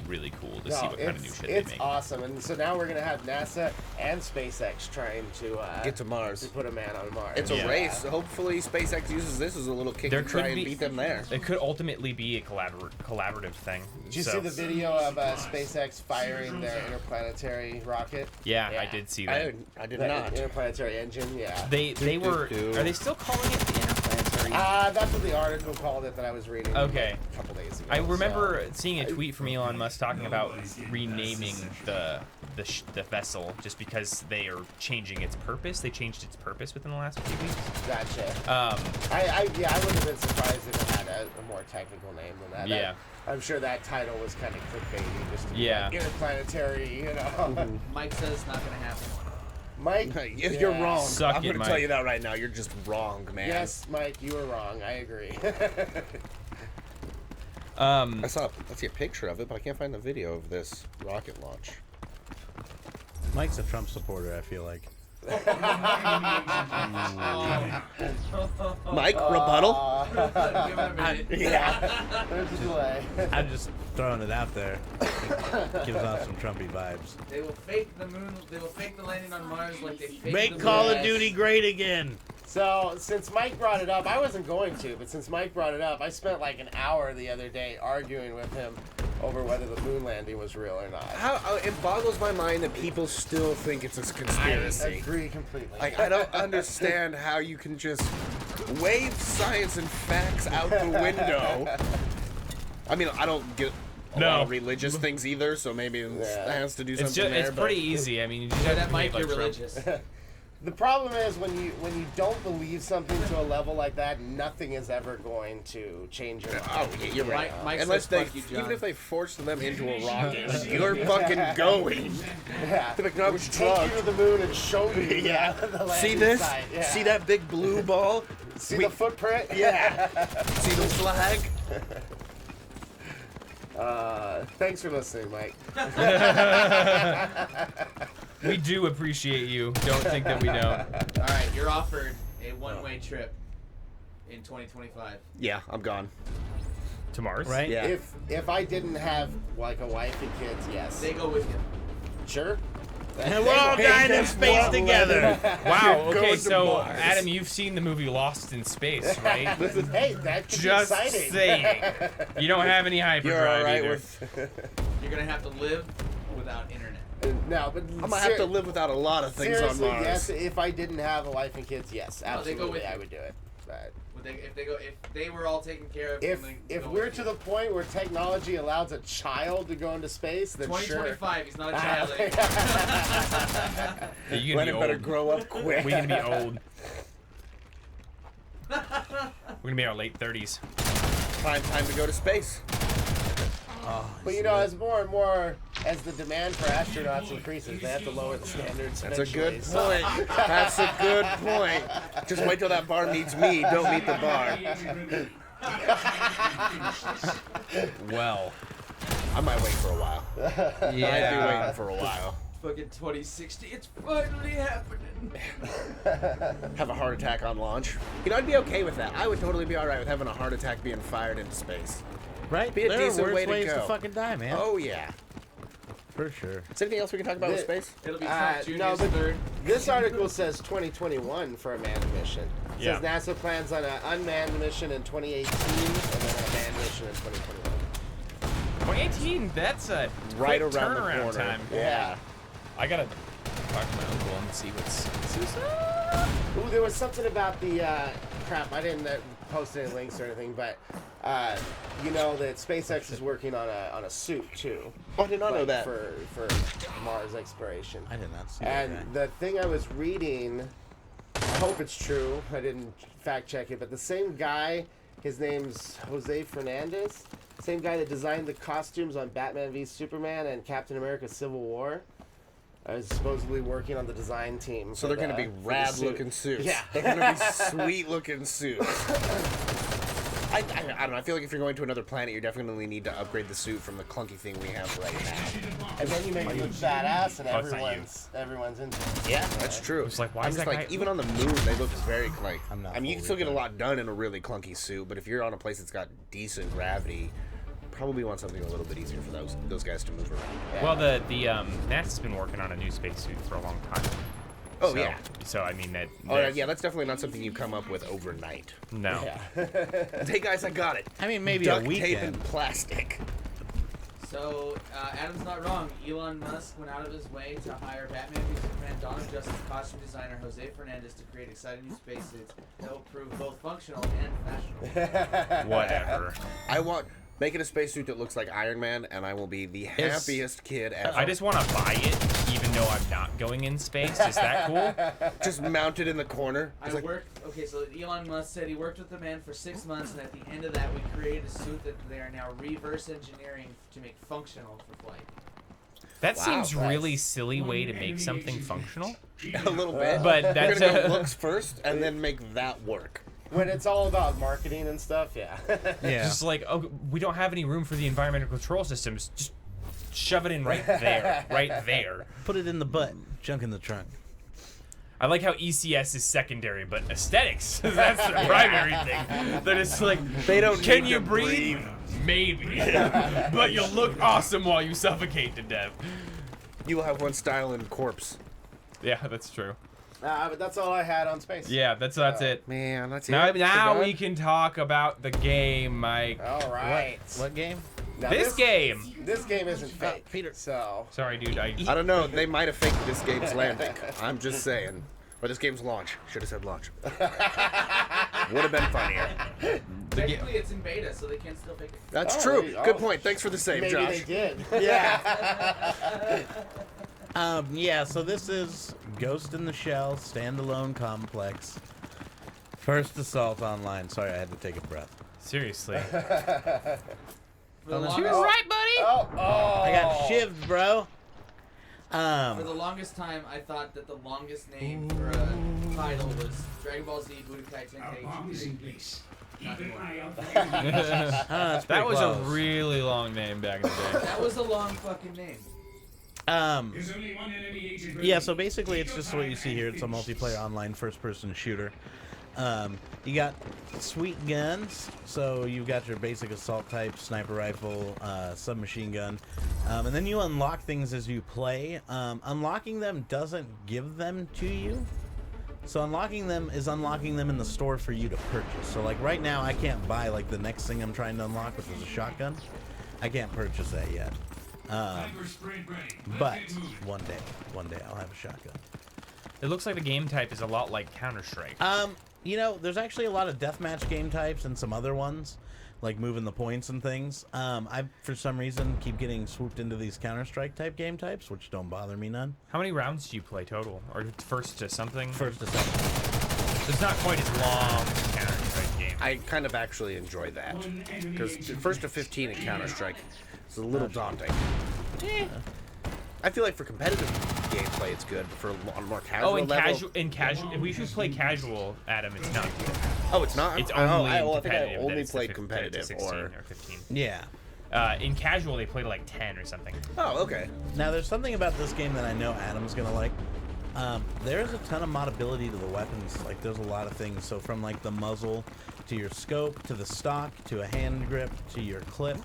really cool to see what kind of new shit they it's make. awesome, and so now we're gonna have NASA and SpaceX trying to Get to Mars. to put a man on Mars. It's a Yeah. race. Hopefully, SpaceX uses this as a little kick There to try could and be- beat them there. It could ultimately be a collaborative thing. Did you So- see the video of SpaceX firing their interplanetary rocket? Yeah, I did see that. I did The not. interplanetary engine. Yeah. They were. Are they still calling it the interplanetary? That's what the article called it that I was reading. Okay. A couple days ago. I remember so- seeing a tweet from Elon Musk talking about renaming the vessel just because they are changing its purpose. They changed its purpose within the last few weeks. Gotcha. I I wouldn't have been surprised if it had a more technical name than that. Yeah. I'm sure that title was kind of clickbaity, just to be Yeah. like interplanetary, you know. Mike says it's not gonna happen. Mike, You're yeah. wrong. Suck I'm it, going to Mike. tell you that right now. You're just wrong, man. Yes, Mike, you were wrong. I agree. I see a picture of it, but I can't find the video of this rocket launch. Mike's a Trump supporter, I feel like. Mike, rebuttal? Give it a minute. Yeah. There's a delay. I'm just throwing it out there. It gives off some Trumpy vibes. They will fake the moon. They will fake the landing on Mars like they faked Make the Call moon. of Duty great again. So, since Mike brought it up, I wasn't going to, but since Mike brought it up, I spent like an hour the other day arguing with him over whether the moon landing was real or not. It boggles my mind that people still think it's a I conspiracy. agree completely. Like, I don't understand how you can just wave science and facts out the window. I mean, I don't get a lot of religious things either, so maybe it has to do something it's just, there. it's but- pretty easy. I mean, you just Yeah, have that to might behave be like Trump. religious. The problem is when you don't believe something to a level like that, nothing is ever going to change your mind. Oh, yeah, you're right. Mike Unless says, they, "Fuck you, John." even if they force them into a rocket, you're fucking going. Yeah. Like, no, Which it's take drugged. you to the moon and show me Yeah. the See landing this? site. Yeah. See that big blue ball? See the footprint? Yeah. See the flag? Thanks for listening, Mike. We do appreciate you. Don't think that we don't. All right, you're offered a one-way trip in 2025. Yeah, I'm gone. To Mars? Right? Yeah. If I didn't have like a wife and kids, yes. They go with you. Sure. And we're all dying in space together. Wow. You're Okay, going to so Mars. Adam, you've seen the movie Lost in Space, right? Hey, that could Just be exciting. saying. You don't have any hyperdrive You're all right either. with... You're gonna have to live without internet. No, but I might have to live without a lot of things on seriously, Mars. yes. If I didn't have a wife and kids, yes, No, they go absolutely, with I you. would do it. But if they were all taken care of. If we're to the point where technology allows a child to go into space, then 2025, he's not a child anymore. You're gonna Lennon be better old. grow up quick. We're gonna be old. We're gonna be in our late 30s. Time to go to space. But you know, as more and more, as the demand for astronauts increases, they have to lower the standards. That's a eventually, good so- point. That's a good point. Just wait till that bar meets me. Don't meet the bar. Well, I might wait for a while. I'd be yeah. waiting for a while. Fucking 2060, it's finally happening. Have a heart attack on launch. You know, I'd be okay with that. I would totally be alright with having a heart attack being fired into space. Right? Be a there are decent worse way to ways go. fucking die, man. Oh, yeah. For sure. Is there anything else we can talk about with space? It'll be Trump Jr.'s no, but third. this article says 2021 for a manned mission. It Yeah. says NASA plans on an unmanned mission in 2018 and then a manned mission in 2021. 2018, that's a Right quick around the turnaround corner. time. Yeah. I gotta talk to my uncle and see what's Ooh, there was something about the crap. I didn't post any links or anything, but you know that SpaceX is working on a suit too. Oh, I did not know like, that. for Mars exploration. I did not see And that. the thing I was reading, I hope it's true. I didn't fact check it, but the same guy, his name's Jose Fernandez, same guy that designed the costumes on Batman v Superman and Captain America: Civil War, is supposedly working on the design team. So for they're going to the- be for the rad-looking suit. suits. Yeah. They're going to be sweet-looking suits. I don't know. I feel like if you're going to another planet, you definitely need to upgrade the suit from the clunky thing we have right now. And then you make it look badass, and Oh, it's not you. everyone's into it. Yeah, that's true. It's like, why I'm is just that like, guy- even on the moon, they look very like. I'm not I mean, you can fully still get a lot done in a really clunky suit, but if you're on a place that's got decent gravity, probably want something a little bit easier for those guys to move around. Well, the NASA's been working on a new spacesuit for a long time. Oh So- yeah. So I mean that. Oh yeah, that's definitely not something you come up with overnight. No. Hey guys, I got it. I mean, maybe Duct a tape weekend. and plastic. So, Adam's not wrong. Elon Musk went out of his way to hire Batman v Superman Dawn of Justice costume designer Jose Fernandez to create exciting new spacesuits that will prove both functional and fashionable. Whatever. I want make it a spacesuit that looks like Iron Man, and I will be the happiest kid ever. I just want to buy it, even though I'm not going in space. Is that cool? just mounted in the corner. It's like, Okay, so Elon Musk said he worked with the man for 6 months, and at the end of that, we created a suit that they are now reverse engineering to make functional for flight. That Wow, seems that's- really silly way to make something functional. a little bit. But We're that's gonna go looks first, and then make that work. When it's all about marketing and stuff, yeah. Yeah. just like, oh, we don't have any room for the environmental control systems. Just shove it in right there, right there. Put it in the butt. Junk in the trunk. I like how ECS is secondary, but aesthetics, that's the primary thing. That it's like, They don't can need you to breathe? Maybe. But you'll look awesome while you suffocate to death. You will have one style and corpse. Yeah, that's true. But that's all I had on space. Yeah, that's it. Man, that's Now, it. now We're we done? can talk about the game, Mike. All right. What game? Now This game. This game isn't fake, Peter. So Sorry, dude. I don't know. They might have faked this game's landing. I'm just saying. Or this game's launch. Should have said launch. Would have been funnier. Technically, it's in beta, so they can still fake it. That's Oh, true. there you Good go. point. Thanks for the save, maybe Josh. they did. Yeah. Yeah, so this is Ghost in the Shell standalone complex. First Assault Online. Sorry, I had to take a breath. Seriously. For the Oh, no. She was longest- right, buddy. Oh. I got shivved, bro. For the longest time, I thought that the longest name for a title was Dragon Ball Z Budokai Our bomb is Tenkaichi. in place. Keep an eye out for that's That pretty was close. a really long name back in the day. That was a long fucking name. There's only one enemy agent. Yeah, so basically it's just what you see here. It's a multiplayer online first-person shooter. You got sweet guns, so you've got your basic assault type, sniper rifle, submachine gun, and then you unlock things as you play. Unlocking them doesn't give them to you. So unlocking them is unlocking them in the store for you to purchase. So like right now I can't buy like the next thing I'm trying to unlock, which is a shotgun. I can't purchase that yet. But one day I'll have a shotgun. It looks like the game type is a lot like Counter-Strike. You know, there's actually a lot of deathmatch game types and some other ones, like moving the points and things. I, for some reason, keep getting swooped into these Counter-Strike type game types, which don't bother me none. How many rounds do you play total? Or first to something? First to something. So it's not quite as long as a Counter-Strike game. I kind of actually enjoy that. Because first to 15 in Counter-Strike is a little daunting. I feel like for competitive gameplay it's good, but for on more casual level... casual. If we should play casual, Adam, it's not good. Oh, it's not? It's only I think I competitive. only That's played the competitive 16 or 15. Yeah. In casual, they play to like 10 or something. Oh, okay. Now, there's something about this game that I know Adam's going to like. There's a ton of modability to the weapons. Like, there's a lot of things. So from, like, the muzzle to your scope, to the stock, to a hand grip, to your clip,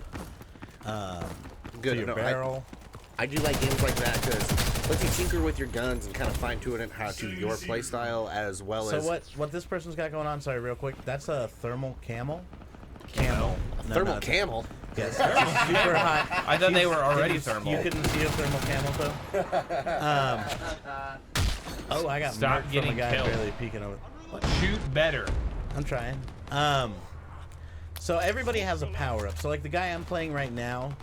Good. to your No, barrel. I do like games like that because it lets you tinker with your guns and kind of fine-tune it how to your playstyle as well as... So what this person's got going on, sorry, real quick, that's a thermal camel? Camel. No, Thermal not- camel? Yes, it's super hot. I thought they were already thermal. You couldn't see a thermal camel, though? Oh, I got Stop marked from getting a guy killed. barely peeking over. Shoot better. I'm trying. So everybody has a power-up. So, like, the guy I'm playing right now...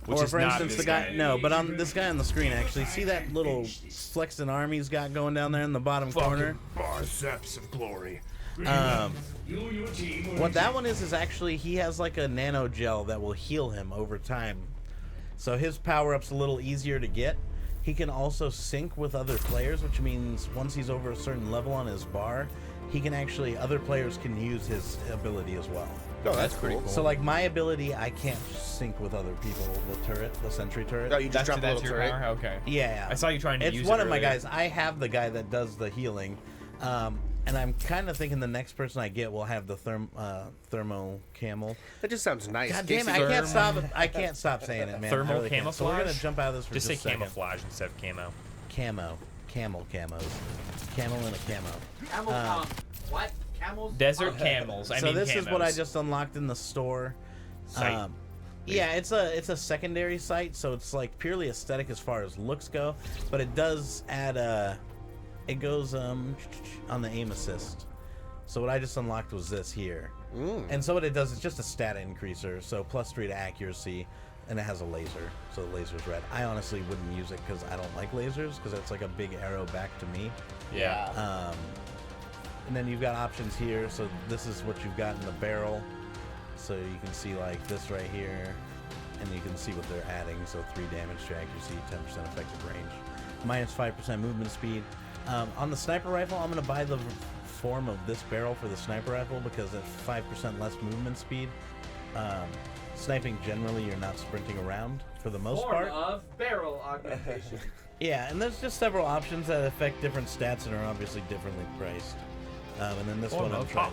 Which or is for not instance, this the guy. guy. No, but on this guy on the screen, actually, see that little flexing arm he's got going down there in the bottom corner? Biceps of glory. What that one is actually he has like a nano gel that will heal him over time. So his power up's a little easier to get. He can also sync with other players, which means once he's over a certain level on his bar, he can actually other players can use his ability as well. Oh, that's cool. So like my ability, I can't sync with other people. The turret, the sentry turret. Oh, you just drop a little your turret? power? Okay. Yeah, I saw you trying to it's use one it of my earlier. guys. I have the guy that does the healing, and I'm kind of thinking the next person I get will have the thermo camel. That just sounds nice. God damn it! I can't stop. I can't stop saying it, man. Thermal I really can't. So we're gonna camouflage? jump out of this for Just just say a second. camouflage instead of camo. Camel camos, camel and a camo. Camel, what? Camels? Desert camels. I so mean this is what I camos. just unlocked in the store. Site. Yeah, it's a secondary site, so it's like purely aesthetic as far as looks go, but it does add it goes on the aim assist. So what I just unlocked was this here. And so what it does is just a stat increaser, so +3 to accuracy, and it has a laser, so the laser's red. I honestly wouldn't use it because I don't like lasers, because it's like a big arrow back to me. Yeah. And then you've got options here, so this is what you've got in the barrel. So you can see like this right here, and you can see what they're adding. So 3 damage to accuracy, 10% effective range, -5% movement speed. On the sniper rifle, I'm going to buy the form of this barrel for the sniper rifle because it's 5% less movement speed. Sniping generally, you're not sprinting around for the most part. of barrel augmentation. Yeah, and there's just several options that affect different stats and are obviously differently priced. And then this one I'm trying.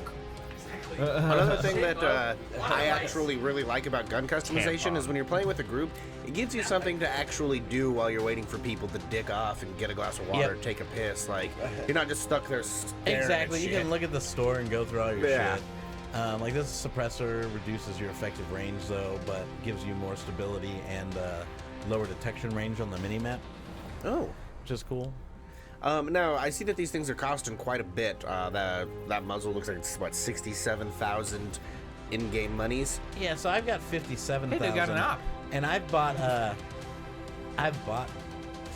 Another thing that I actually really like about gun customization is when you're playing with a group, it gives you something to actually do while you're waiting for people to dick off and get a glass of water, Yep. take a piss. Like, you're not just stuck there staring Exactly. at You shit. can look at the store and go through all your Yeah. shit. Like this suppressor reduces your effective range though, but gives you more stability and lower detection range on the minimap, Oh. which is cool. Now, I see that these things are costing quite a bit. That muzzle looks like it's, what, 67,000 in-game monies? Yeah, so I've got 57,000. Hey, they got an op. And I've bought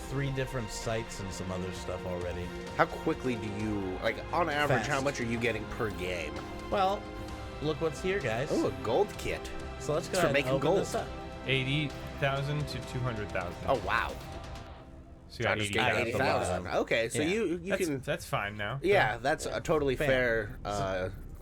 3 different sites and some other stuff already. How quickly do you, like, on average, Fast. how much are you getting per game? Well, look what's here, guys. Oh, a gold kit. So let's go for ahead and making open gold. this up. 80,000 to 200,000. Oh, wow. So you got I just got 80,000. 80,000. Okay, so Yeah. you can... That's fine now. Yeah, that's a totally Bam. fair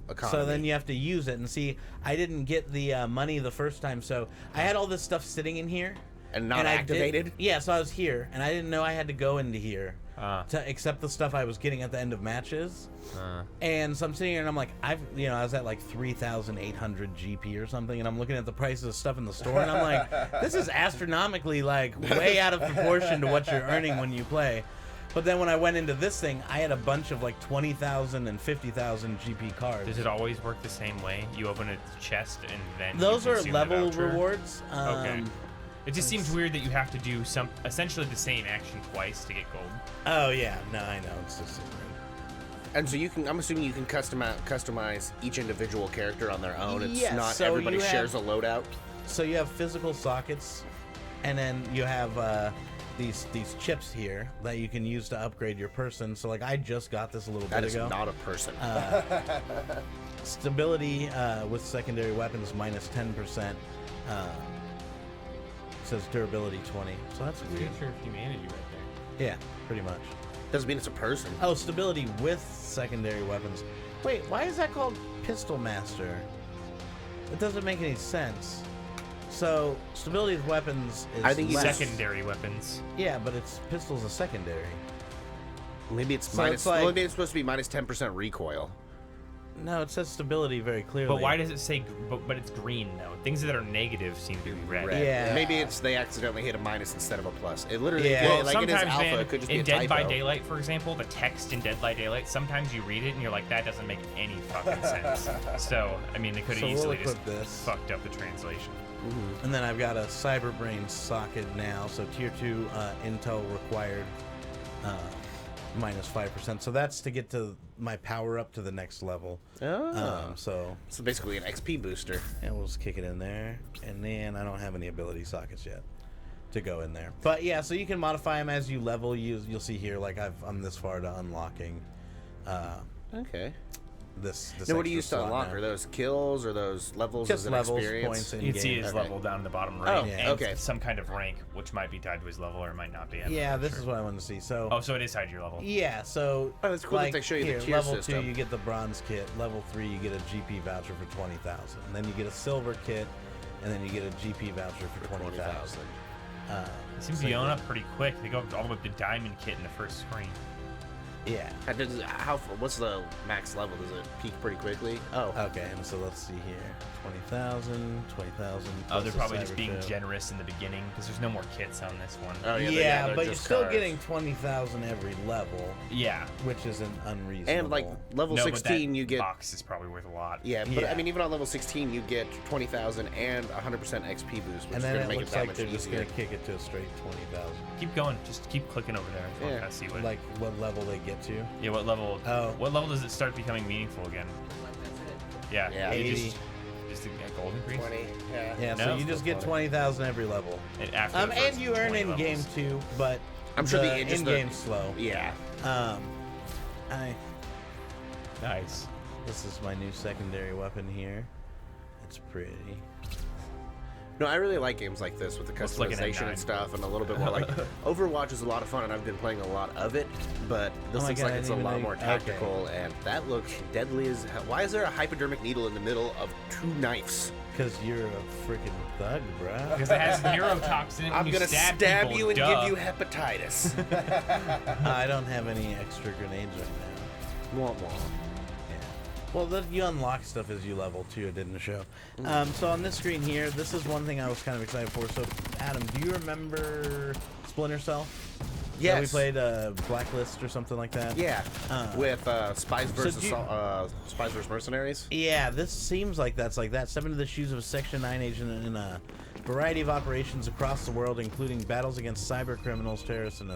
economy. So then you have to use it and see. I didn't get the money the first time, so I had all this stuff sitting in here. And not I did- activated? Yeah, so I was here, and I didn't know I had to go into here Ah. to accept the stuff I was getting at the end of matches. And so I'm sitting here, and I'm like, I was at like 3,800 GP or something, and I'm looking at the prices of stuff in the store, and I'm like, this is astronomically like way out of proportion to what you're earning when you play. But then when I went into this thing, I had a bunch of like 20,000 and 50,000 GP cards. Does it always work the same way? You open a chest and then Those you are consume the level voucher? rewards. Okay. It just seems weird that you have to do essentially the same action twice to get gold. Oh yeah, no, I know. It's just And so you can, I'm assuming you can customize each individual character on their own. It's Yes, not so everybody you have- shares a loadout. So you have physical sockets, and then you have these chips here that you can use to upgrade your person. So like I just got this a little That bit is ago. not a person. Stability with secondary weapons minus 10%. Says durability 20. So that's weird. Future of humanity right there. Yeah, pretty much. Doesn't mean it's a person. Oh, stability with secondary weapons. Wait, why is that called Pistol Master? It doesn't make any sense. So stability with weapons is I think he's less. Secondary weapons. Yeah, but it's pistol's a secondary. Maybe it's So minus. it's like- well, maybe it's supposed to be minus 10% recoil. No, it says stability very clearly. But why does it say? But it's green though. Things that are negative seem to be red. Red. Yeah. Maybe it's they accidentally hit a minus instead of a plus. It literally, Yeah. Well, like it is sometimes, alpha. man, It could just be in a Dead by typo. Daylight, for example, the text in Dead by Daylight, sometimes you read it and you're like, that doesn't make any fucking sense. So, I mean, they could have So we'll easily just equip this. fucked up the translation. And then I've got a Cyberbrain socket now, so tier 2 Intel required minus 5%. So that's to get to my power up to the next level. Oh. So So basically an XP booster. and we'll just kick it in there. And then I don't have any ability sockets yet to go in there. But yeah, so you can modify them as you level. You'll see here, like I'm this far to unlocking Okay. this Now, what do extra you use to slot unlock? now. Are those kills or those levels Just as an levels, experience? points, and You can see game. his Okay. level down the bottom Oh, right. yeah. and okay. some kind of rank, which might be tied to his level or it might not be. I'm Yeah, not this sure. is what I wanted to see. So Oh, so it is tied to your level. yeah, so Oh, that's cool that like, they show you the here, tier level system. 2 you get the bronze kit, level 3 you get a GP voucher for 20,000. Then you get a silver kit, and then you get a GP voucher for 20,000. It seems to be going up pretty quick. They go all the way up to Diamond Kit in the first screen. Yeah. What's the max level? Does it peak pretty quickly? Oh, Okay, and so let's see here. 20,000, 20,000. Oh, plus they're the probably just cyber being chip. generous in the beginning because there's no more kits on this one. Oh, Yeah, they're but you're just still cards. getting 20,000 every level, Yeah. which isn't unreasonable. And like level No, 16, but that you get box is probably worth a lot. yeah. But Yeah. I mean, even on level 16, you get 20,000 and 100% XP boost, which and is then going to it make it looks that like much they're just easier. gonna kick it to a straight 20,000. Keep going. Just keep clicking over there. If you Yeah. want to see what. Like what level they get to? Yeah. What level? Oh. What level does it start becoming meaningful again? Like that's it. Yeah. Yeah, you 80. Just a gold increase. 20. Yeah. Yeah, No, so it's you just still get 20. 20,000 every level. And after the And first you earn 20 in game levels. too, but I'm sure the in game's slow. Yeah. This is my new secondary weapon here. It's pretty. No, I really like games like this with the What's looking at customization 9? and stuff, and a little bit more like Overwatch is a lot of fun, and I've been playing a lot of it. But this Oh my looks God, like I it's a didn't even lot know more you- tactical, and that looks deadly as hell. Why is there a hypodermic needle in the middle of 2 knives? Because you're a freaking thug, bruh. Because it has neurotoxin. and I'm you gonna stab stab people, you and duh. give you hepatitis. I don't have any extra grenades right now. Wah, wah. Yeah. Well, you unlock stuff as you level too. It didn't show. So on this screen here, this is one thing I was kind of excited for. So, Adam, do you remember Splinter Cell? Yes. Yeah, we played Blacklist or something like that. Yeah. With Spies so versus do you- Spies versus Mercenaries. Yeah, this seems like that's like that. Step into the shoes of a Section 9 agent in a variety of operations across the world, including battles against cyber criminals, terrorists, and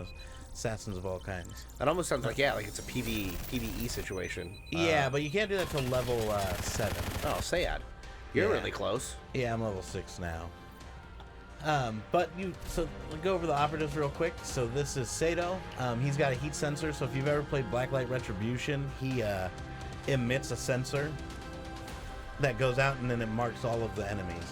assassins of all kinds. That almost sounds like like it's a PvE situation. Yeah, but you can't do that till level 7. Oh, sad. You're Yeah. really close. Yeah, I'm level 6 now. But so we'll go over the operatives real quick. So this is Sato. He's got a heat sensor. So if you've ever played Blacklight Retribution, he emits a sensor that goes out and then it marks all of the enemies.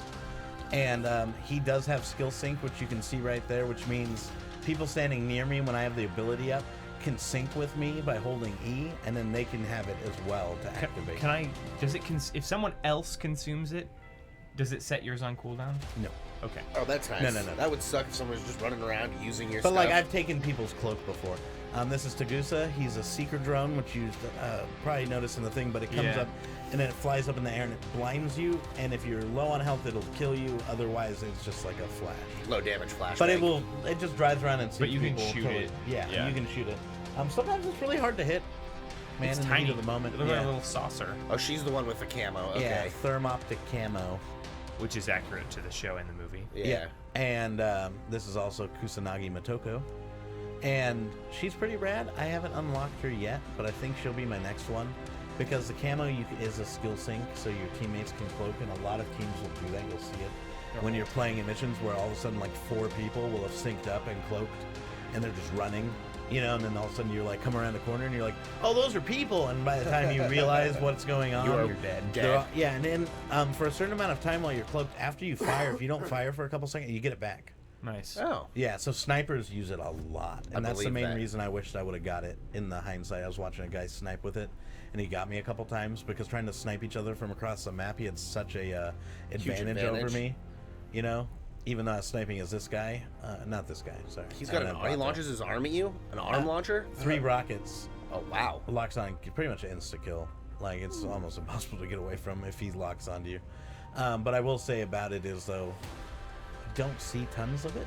And he does have skill sync, which you can see right there, which means people standing near me when I have the ability up can sync with me by holding E, and then they can have it as well to activate. Can I? Does it? If someone else consumes it, does it set yours on cooldown? No. Okay. Oh, that's nice. No. That would suck if someone was just running around using your But stuff. like I've taken people's cloak before. This is Tagusa. He's a seeker drone, which you probably noticed in the thing, but it comes Yeah. up and then it flies up in the air and it blinds you. And if you're low on health, it'll kill you. Otherwise, it's just like a flash. Low damage flashbang. But it just drives around and shoots But you can people shoot till it. Yeah, Yeah. you can shoot it. Sometimes it's really hard to hit. Man, It's in tiny. the heat of the moment. It looks like Yeah. a little saucer, Oh, she's the one with the camo. Okay. Yeah, thermoptic camo. which is accurate to the show and the movie. Yeah. And this is also Kusanagi Motoko. And she's pretty rad. I haven't unlocked her yet, but I think she'll be my next one. Because the camo is a skill sync, so your teammates can cloak, and a lot of teams will do that. You'll see it when you're playing in missions where all of a sudden like 4 people will have synced up and cloaked, and they're just running, you know, and then all of a sudden you're like come around the corner and you're like, oh, those are people, and by the time you realize what's going on, You're dead. all, yeah, and then for a certain amount of time while you're cloaked, after you fire, if you don't fire for a couple seconds, you get it back. Nice. Oh. Yeah, so snipers use it a lot, and that's the believe main that. reason I wished I would have got it. In the hindsight, I was watching a guy snipe with it, and he got me a couple times because trying to snipe each other from across the map, he had such a advantage over advantage. me, you know. Even though I was sniping as this guy, not this guy. Sorry, He's got he launches his arm at you? An arm launcher? 3 rockets. Oh, wow. Locks on, pretty much insta kill. Like it's almost impossible to get away from if he locks onto you. But I will say about it is though, you don't see tons of it.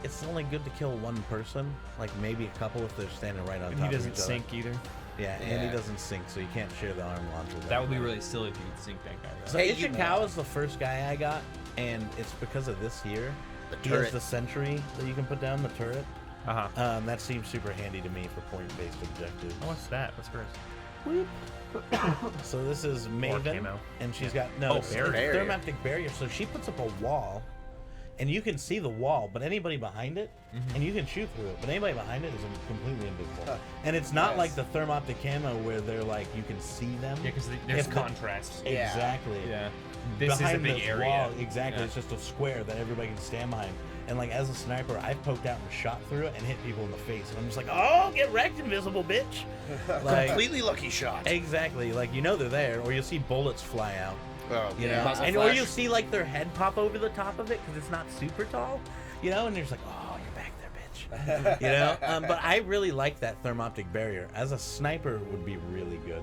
It's only good to kill one person, like maybe a couple if they're standing right on And top he of doesn't each other. sink either. Yeah, and he doesn't sink, so you can't share the arm launcher. with That would be everybody. really silly if you could sink that guy. Though. So Hey, Ishikawa is the first guy I got, and it's because of this here. The He has turret. the sentry that you can put down, the turret. Uh-huh. That seems super handy to me for point-based objectives. Oh, what's that? What's first? So this is Maven, camo. and she's got no it's barrier. thermoptic barrier. So she puts up a wall, and you can see the wall, but anybody behind it, and you can shoot through it, but anybody behind it is completely invisible. And it's not like the thermoptic camo where they're like you can see them. Yeah, because there's If the- contrast. Exactly. Yeah. This Behind is a big this area. wall, exactly. Yeah. It's just a square that everybody can stand behind. And like as a sniper, I've poked out and shot through it and hit people in the face, and I'm just like, oh, get wrecked, invisible bitch. Like, Completely lucky shot. exactly. Like you know they're there, or you'll see bullets fly out. Oh, You yeah. know, Muzzle and or flash. you see like their head pop over the top of it because it's not super tall, you know, and you're just like, oh, you're back there, bitch, you know. But I really like that thermoptic barrier. As a sniper, would be really good.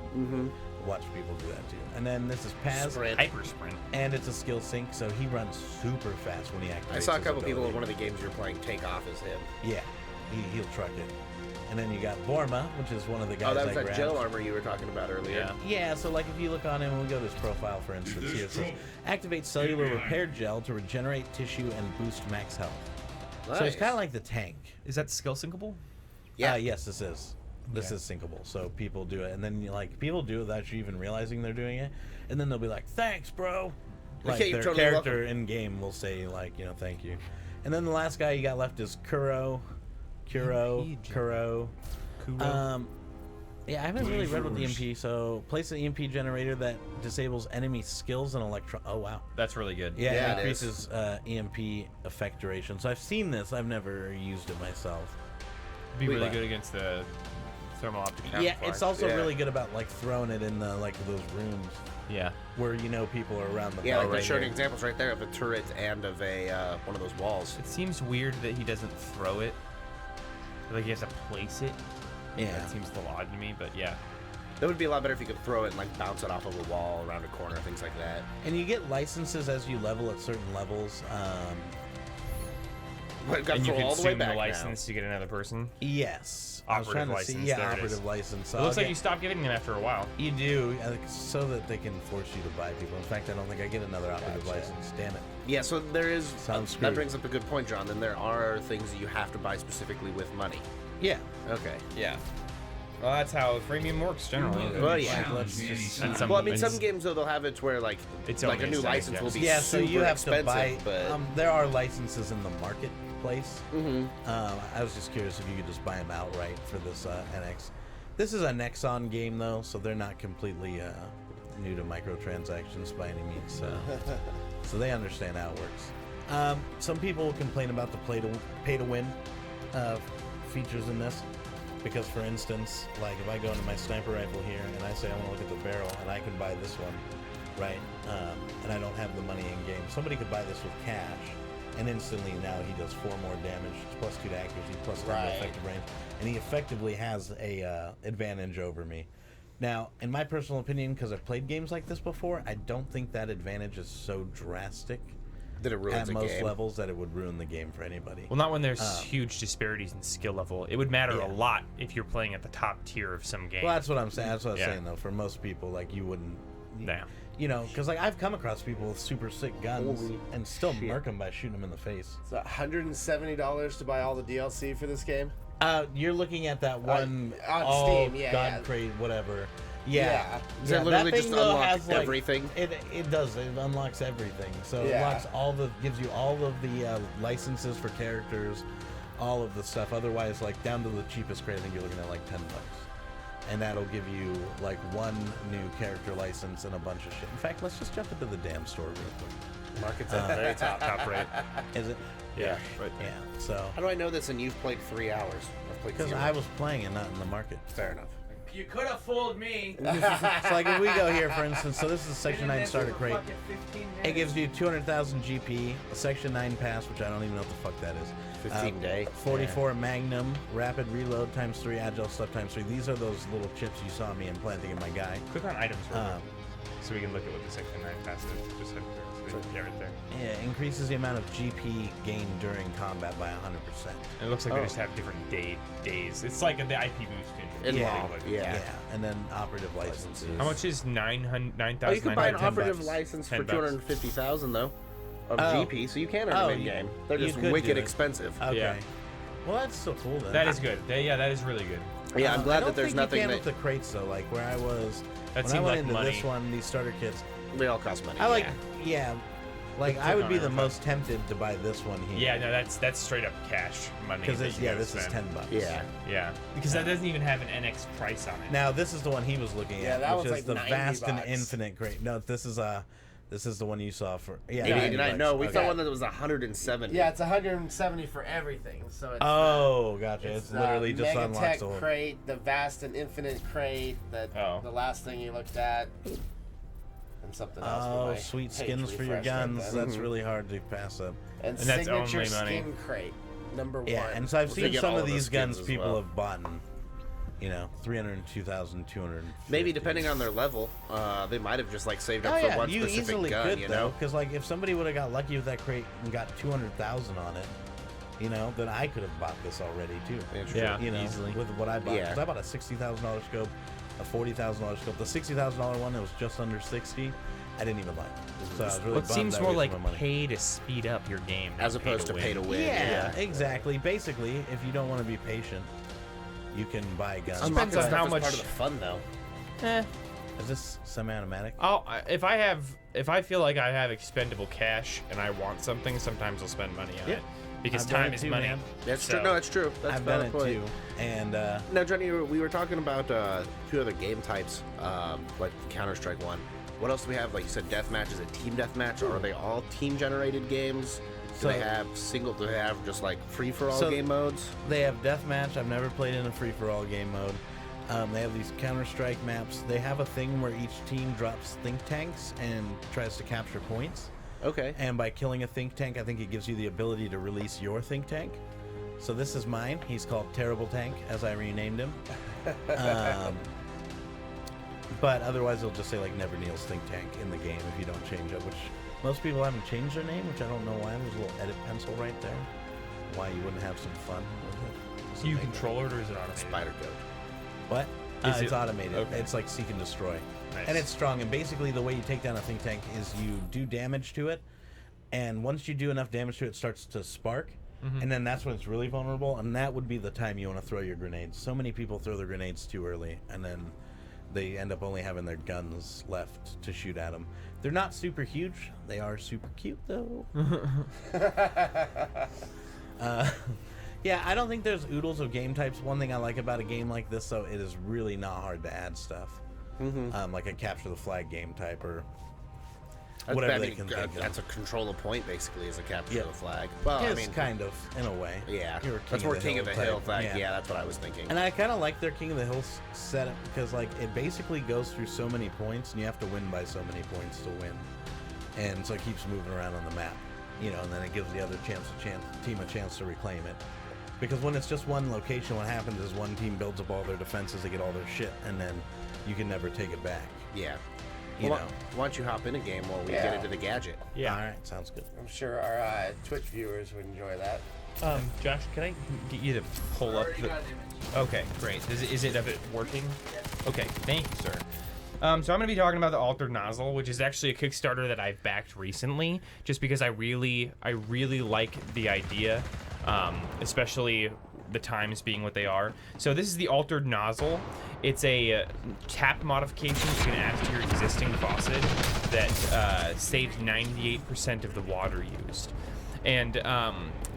Watch people do that too. And then this is Paz, Sprint. Hyper sprint. and it's a skill sync, so he runs super fast when he activates. I saw a his couple people in ability. one of the games you're playing take off as him. Yeah, he'll truck it. And then you got Borma, which is one of the guys Oh, that I was that grabbed. gel armor you were talking about earlier. Yeah, so like if you look on him, we go to his profile, for instance, here it says, activate cellular repair gel to regenerate tissue and boost max health. So it's Nice. kind of like the tank. Is that skill syncable? Yeah. Yes, this is. This is syncable, so people do it, and then people do it without you even realizing they're doing it, and then they'll be like, "Thanks, bro." Like Okay, you're their totally character welcome. in game will say like, "Thank you," and then the last guy you got left is Kuro. Yeah, I haven't really read what the EMP. So place an EMP generator that disables enemy skills and electron. Oh wow. That's really good. Yeah, Yeah, it it increases EMP effect duration. So I've seen this. I've never used it myself. Be really But- good against the thermal optic Yeah, camouflage. it's also Yeah. really good about like throwing it in the like those rooms Yeah. where people are around the Yeah, bar like they're right showing here. examples right there of a turret and of a one of those walls. It seems weird that he doesn't throw it. Like he has to place it. Yeah. That seems a little odd to me, but yeah. That would be a lot better if you could throw it and like bounce it off of a wall, around a corner, things like that. And you get licenses as you level at certain levels. But got to And you throw all the way consume back the license to get another person. Yes. I was Operative trying to see. license, Yeah, there it operative is. license. So It looks I'll like you stop giving them after a while. You do, so that they can force you to buy people. In fact, I don't think I get another operative license. Damn it. now. Yeah, so there is. Sounds that screwed. brings up a good point, John. Then there are things that you have to buy specifically with money. Yeah. Okay. Yeah. Well, that's how freemium works generally. Well, yeah. Like, let's just And some, Well, I mean, and some games though they'll have it where like It's like a only new aesthetic, license will be yeah, so you super have to buy. expensive, but There are licenses in the marketplace. Mhm. I was just curious if you could just buy them outright for this NX. This is a Nexon game though, so they're not completely new to microtransactions by any means. So they understand how it works. Some people will complain about the pay to win features in this. Because, for instance, like if I go into my sniper rifle here and I say I want to look at the barrel and I can buy this one, right? And I don't have the money in game. Somebody could buy this with cash, and instantly now he does 4 more damage, plus 2 to accuracy, plus 10 to effective range, and he effectively has a advantage over me. Now, in my personal opinion, because I've played games like this before, I don't think that advantage is so drastic that it ruins at a most game. levels that it would ruin the game for anybody. Well, not when there's huge disparities in skill level. It would matter Yeah. a lot if you're playing at the top tier of some game. Well, that's what I'm saying. That's what I was Yeah. saying, though. For most people, like, you wouldn't... Yeah. You know, because, like, I've come across people with super sick guns Holy and still shit. murk them by shooting them in the face. It's $170 to buy all the DLC for this game. You're looking at that one on all Steam, yeah, God yeah. crate, whatever. Yeah. Does it literally just unlock everything? It does. It unlocks everything. So it Yeah. unlocks gives you all of the licenses for characters, all of the stuff. Otherwise, like down to the cheapest crate, I think you're looking at like $10. And that'll give you like one new character license and a bunch of shit. In fact, let's just jump into the damn store real quick. Market's at the very top right. Is it? Yeah, right there. Yeah. So How do I know this and you've played 3 hours? I've played because 0. I was playing and not in the market. Fair enough. You could have fooled me. So like if we go here, for instance, so this is a Section 9 starter crate. It gives you 200,000 GP, a Section 9 pass, which I don't even know what the fuck that is. 15 day. 44 Magnum, rapid reload ×3, agile stuff ×3. These are those little chips you saw me implanting in my guy. Click on items real quick, so we can look at what the Section 9 pass is. Just have yeah, right there. Yeah, increases the amount of GP gained during combat by 100%. And it looks like they just have different days. It's like the IP boost in Yeah. law. Yeah. And then operative licenses. How much is 9,900? Oh, you can buy an 10 operative bucks. license for 10 bucks. 250,000 though of Oh. GP, so you can earn Oh, it in-game. They're you just could do wicked it. expensive. Okay. Yeah. Well, that's still cool then. That is good. Yeah, that is really good. Yeah, I'm I glad don't that there's think nothing you can that with the crates though. Like where I was, That when I seemed went like into money. this one, these starter kits. they all cost money. I like, yeah. like Click I would on be it the real most tempted to buy this one here. Yeah, no, that's straight up cash money. Because that this, you gotta this is spend. $10. Yeah. Yeah, because that doesn't even have an NX price on it. Now this is the one he was looking Yeah, at, that which was is like the $90. vast and infinite crate. No, this is the one you saw for 89. No, we okay. saw one that was 170. Yeah, it's 170 for everything. So it's Oh, gotcha. It's literally just Megatech unlocks the whole. crate, the vast and infinite crate, the last thing you looked at, and something else. with Oh, my sweet page skins for your refreshed right guns. then. That's really hard to pass up. And that's signature only money. skin crate, number Yeah, one. and so I've Well, they seen get some all of of the these skins guns as people well. have bought. 302,200. Maybe depending on their level, they might have just like saved up Oh for yeah, one you specific easily gun. could You though, know. because like if somebody would have got lucky with that crate and got 200,000 on it, then I could have bought this already too. Yeah, Easily with what I bought. Yeah. Because I bought a $60,000 scope, a $40,000 scope. The $60,000 one that was just under 60, I didn't even like. So I was really Well, it bummed seems I more wasted like my money. pay to speed up your game, As not opposed to pay to win. Yeah, exactly. Basically, if you don't want to be patient, you can buy guns. Depends on how much- part of the fun though. Is this semi-automatic? If I feel like I have expendable cash and I want something, sometimes I'll spend money on Yeah. it because I've done time it is too, money. man. That's So- true. No, it's true. That's I've a done valid it point. too, and Now, Johnny, we were talking about 2 other game types, like Counter-Strike 1. What else do we have? Like you said, deathmatch. Is it team deathmatch, or are they all team-generated games? Do they have single? Do they have just like free-for-all So- game modes? they have deathmatch. I've never played in a free-for-all game mode. They have these Counter-Strike maps. They have a thing where each team drops think tanks and tries to capture points. Okay. And by killing a think tank, I think it gives you the ability to release your think tank. So this is mine. He's called Terrible Tank, as I renamed him. But otherwise, it'll just say like Never Kneel's think tank in the game if you don't change it, which most people haven't changed their name, which I don't know why. There's a little edit pencil right there. Why you wouldn't have some fun with it? Do you control it or is it automated? Spider Goat. What? Is It's it- automated. okay. It's like seek and destroy. Nice. And it's strong. And basically, the way you take down a think tank is you do damage to it. And once you do enough damage to it, it starts to spark. Mm-hmm. And then that's when it's really vulnerable. And that would be the time you want to throw your grenades. So many people throw their grenades too early. And then they end up only having their guns left to shoot at them. They're not super huge. They are super cute, though. Yeah, I don't think there's oodles of game types. One thing I like about a game like this, though, it is really not hard to add stuff. Like a capture the flag game type or whatever they can think of. That's a control a point, basically, is a capture Yeah. of the flag. Well, It's I mean, kind of, in a way. yeah. You're a That's more King of the Hill type. flag. Yeah, that's what I was thinking. And I kind of like their King of the Hill setup because, like, it basically goes through so many points, and you have to win by so many points to win. And so it keeps moving around on the map, and then it gives the other team a chance to reclaim it. Because when it's just one location, what happens is one team builds up all their defenses, they get all their shit, and then you can never take it back. Yeah. You Well, know. why don't you hop in a game while we Yeah. get into the gadget? Yeah. All right, sounds good. I'm sure our Twitch viewers would enjoy that. Josh, can I get you to pull up Already the... got an image. Okay, great. Is it of it working? Okay, thank you, sir. So I'm going to be talking about the Altered Nozzle, which is actually a Kickstarter that I've backed recently, just because I really like the idea, especially the times being what they are. So this is the altered nozzle. It's a tap modification you can add to your existing faucet that saves 98% of the water used. And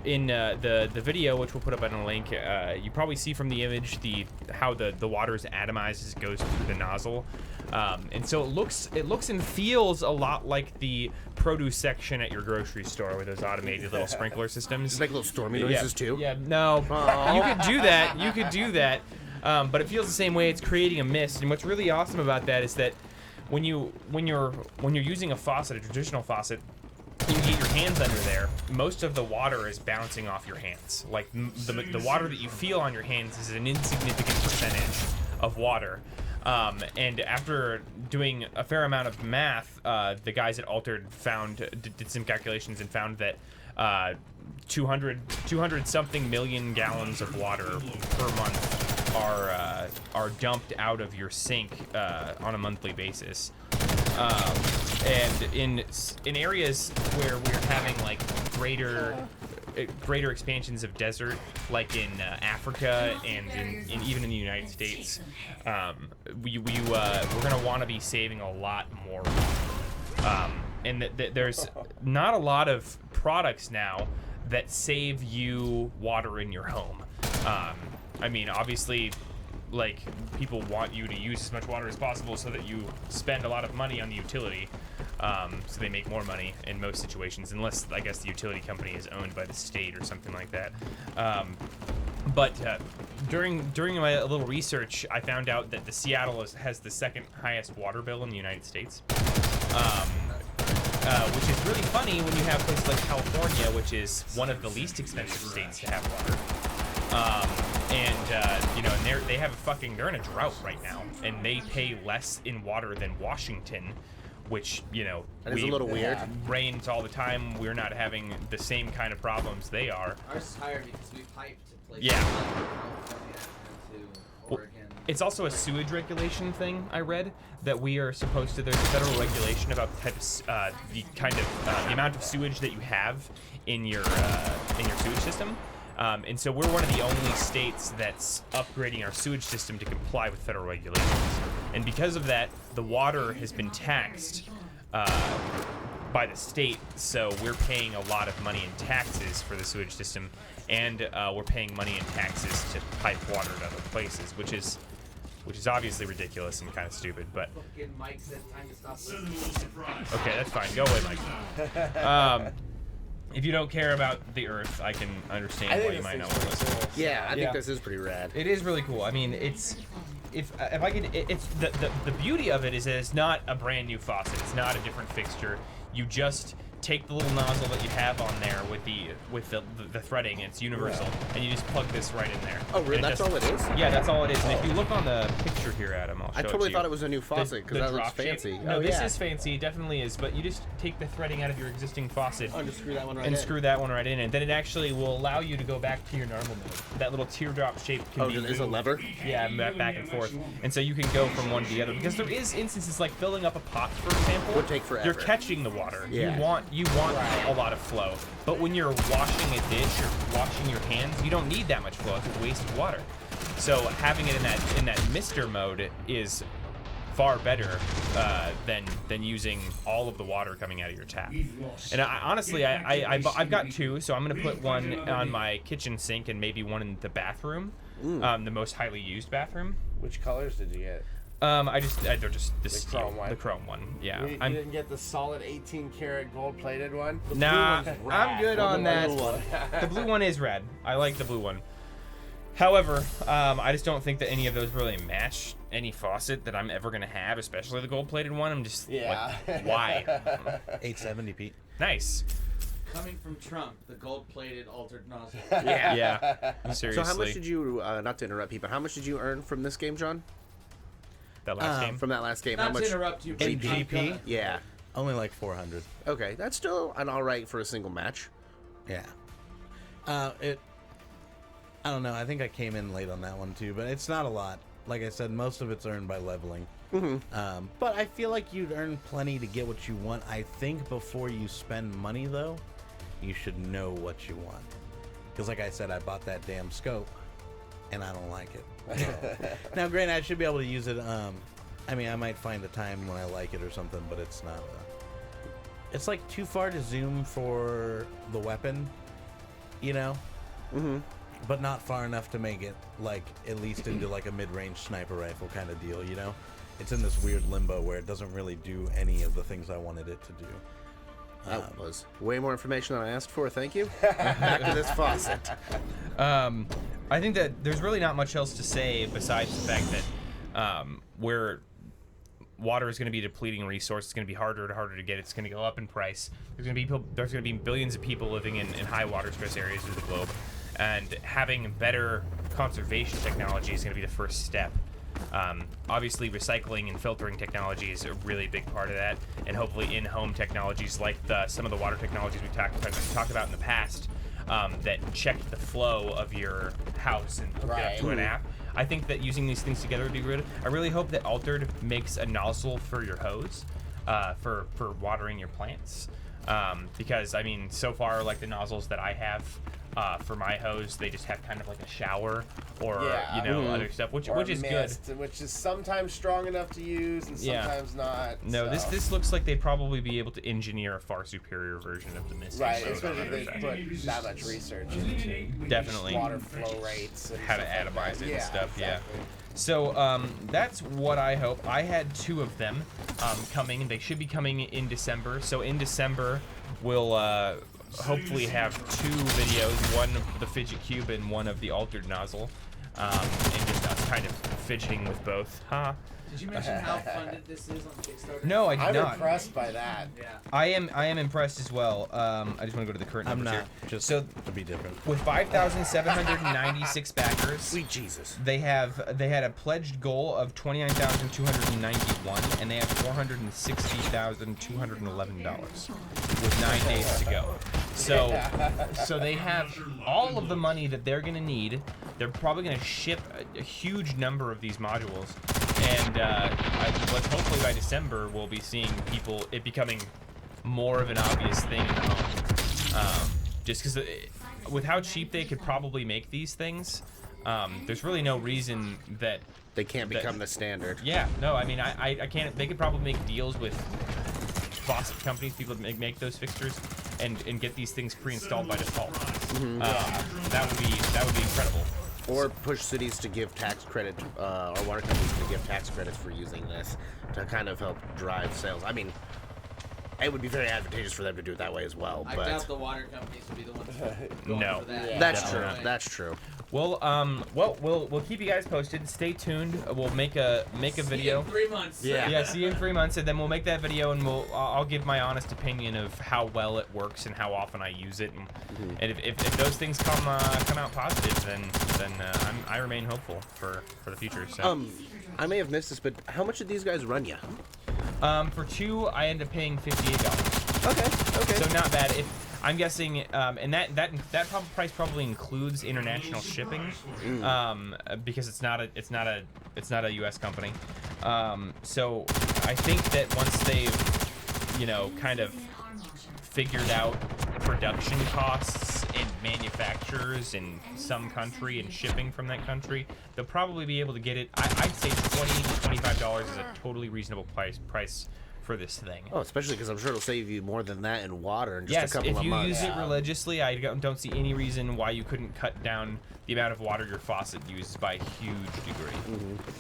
in the video, which we'll put up on a link, you probably see from the image how the water is atomized as it goes through the nozzle. And so it looks and feels a lot like the produce section at your grocery store with those automated little sprinkler systems. Just make little stormy noises too. Yeah, no, you could do that. You could do that, but it feels the same way. It's creating a mist. And what's really awesome about that is that when you're using a faucet, a traditional faucet, you get your hands under there, most of the water is bouncing off your hands. Like the water that you feel on your hands is an insignificant percentage of water. And after doing a fair amount of math, the guys at Altered did some calculations and found that 200 something million gallons of water per month are dumped out of your sink on a monthly basis. And in areas where we're having like greater expansions of desert, like in Africa and even in the United States, we're gonna want to be saving a lot more. And there's not a lot of products now that save you water in your home. I mean, obviously, like, people want you to use as much water as possible so that you spend a lot of money on the utility, so they make more money in most situations, unless, I guess, the utility company is owned by the state or something like that. But during my little research, I found out that the Seattle has the second highest water bill in the United States, which is really funny when you have places like California, which is one of the least expensive states to have water. You know, and they're in a drought right now, and they pay less in water than Washington, which, you know, that is a little weird. Rains all the time. We're not having the same kind of problems they are. Ours is higher because we pipe to places Yeah. like California and to Oregon. It's also a sewage regulation thing. I read that we are supposed to. There's a federal regulation about the type of the amount of sewage that you have in your sewage system. And so we're one of the only states that's upgrading our sewage system to comply with federal regulations. And because of that, the water has been taxed by the state, so we're paying a lot of money in taxes for the sewage system, and we're paying money in taxes to pipe water to other places, which is obviously ridiculous and kind of stupid, but... Fucking Mike said time to stop listening. Okay, that's fine. Go away, Mike. If you don't care about the Earth, I can understand why you might not want to listen. Yeah, I think this is pretty rad. It is really cool. I mean, it's the beauty of it is that it's not a brand new faucet. It's not a different fixture. You just take the little nozzle that you have on there with the threading. It's universal, and you just plug this right in there. Oh, really? That's all it is? Yeah, that's all it is. And if you look on the picture here, Adam, I'll show I totally it to thought you. it was a new faucet because that looks fancy. No, this is fancy. It definitely is. But you just take the threading out of your existing faucet. Oh, just screw that one right and in. screw that one right in, and then it actually will allow you to go back to your normal mode. That little teardrop shape can be is a lever? Yeah, back and forth, and so you can go from one to the other. Because there is instances like filling up a pot, for example. Would take forever. You're catching the water. Yeah. You want a lot of flow, but when you're washing a dish or washing your hands, you don't need that much flow. It's a waste of water. So having it in that mister mode is far better than using all of the water coming out of your tap. And honestly, I've got two, so I'm gonna put one on my kitchen sink and maybe one in the bathroom, the most highly used bathroom. Which colors did you get? They're just this The chrome one. The chrome one. Yeah. You didn't get the solid 18-karat gold-plated one? Nah, Blue one's I'm rad. good on that. The blue one is rad. I like the blue one. However, I just don't think that any of those really match any faucet that I'm ever gonna have, especially the gold-plated one. I'm just like, why? 870, Pete. Nice. Coming from Trump, the gold-plated altered nozzle. Yeah. Seriously. So how much did you, not to interrupt you, but how much did you earn from this game, John? That last game? From that last game, how Not much? to interrupt you, but In GP? Yeah. Only like 400. Okay, that's still an all right for a single match. Yeah. I don't know. I think I came in late on that one too, but it's not a lot. Like I said, most of it's earned by leveling. But I feel like you'd earn plenty to get what you want. I think before you spend money, though, you should know what you want. Because like I said, I bought that damn scope. and I don't like it. Now, granted, I should be able to use it. I mean, I might find a time when I like it or something, but it's not. It's like too far to zoom for the weapon, you know? Mm-hmm. But not far enough to make it, like, at least into, like, a mid-range sniper rifle kind of deal, you know? It's in this weird limbo where it doesn't really do any of the things I wanted it to do. That was way more information than I asked for. Thank you. Back to this faucet. I think that there's really not much else to say besides the fact that where water is going to be a depleting resource, it's going to be harder and harder to get. It's going to go up in price. There's going to be billions of people living in high water stress areas of the globe, and having better conservation technology is going to be the first step. Obviously, recycling and filtering technology is a really big part of that, and hopefully in-home technologies like some of the water technologies we talked about in the past that check the flow of your house and hook it up to an app. I think that using these things together would be good. I really hope that Altered makes a nozzle for your hose for watering your plants, because I mean, so far, like the nozzles that I have for my hose, they just have kind of like a shower or other stuff, which is mist, good. Which is sometimes strong enough to use and sometimes not. No, so. this looks like they'd probably be able to engineer a far superior version of the mist. Right, especially if they put that much research into Definitely. water flow rates and How to stuff like atomize that. it and stuff. Exactly. Yeah. So that's what I hope. I had 2 of them coming, and they should be coming in December. So in December, we'll hopefully have 2 videos, one of the fidget cube and one of the altered nozzle, and just us kind of fidgeting with both. Did you mention how funded this is on Kickstarter? No, I did I'm not. impressed by that. Yeah. I am impressed as well. I just want to go to the current I'm numbers not, here. just So to be different. with 5,796 backers, Sweet Jesus. they had a pledged goal of 29,291, and they have $460,211 with 9 days to go. So they have all of the money that they're gonna need. They're probably gonna ship a huge number of these modules, and let's hopefully by December we'll be seeing it becoming more of an obvious thing in the home. Just because with how cheap they could probably make these things, there's really no reason that They can't become the standard. Yeah, no, I mean, I can't. They could probably make deals with faucet companies, people that make those fixtures, and get these things pre-installed by default. That would be incredible. Or push cities to give tax credit, or water companies to give tax credits for using this to kind of help drive sales. I mean, it would be very advantageous for them to do it that way as well. I But doubt the water companies would be the ones going No. for that. Yeah. that's true. Definitely. That's true. Well, we'll keep you guys posted. Stay tuned. We'll make a video. See you in 3 months. Yeah. Yeah, see you in 3 months, and then we'll make that video, and I'll give my honest opinion of how well it works and how often I use it, and if those things come out positive, then I remain hopeful for the future. So I may have missed this, but how much did these guys run you? for 2, I end up paying $58. Okay. So not bad. I'm guessing, and that price probably includes international shipping, because it's not a U.S. company. So I think that once they've, kind of figured out production costs and manufacturers in some country and shipping from that country, they'll probably be able to get it. I'd say $20 to $25 is a totally reasonable price for this thing. Oh, especially because I'm sure it'll save you more than that in water in just Yes, a couple if of you months. use it religiously, I don't see any reason why you couldn't cut down the amount of water your faucet uses by a huge degree,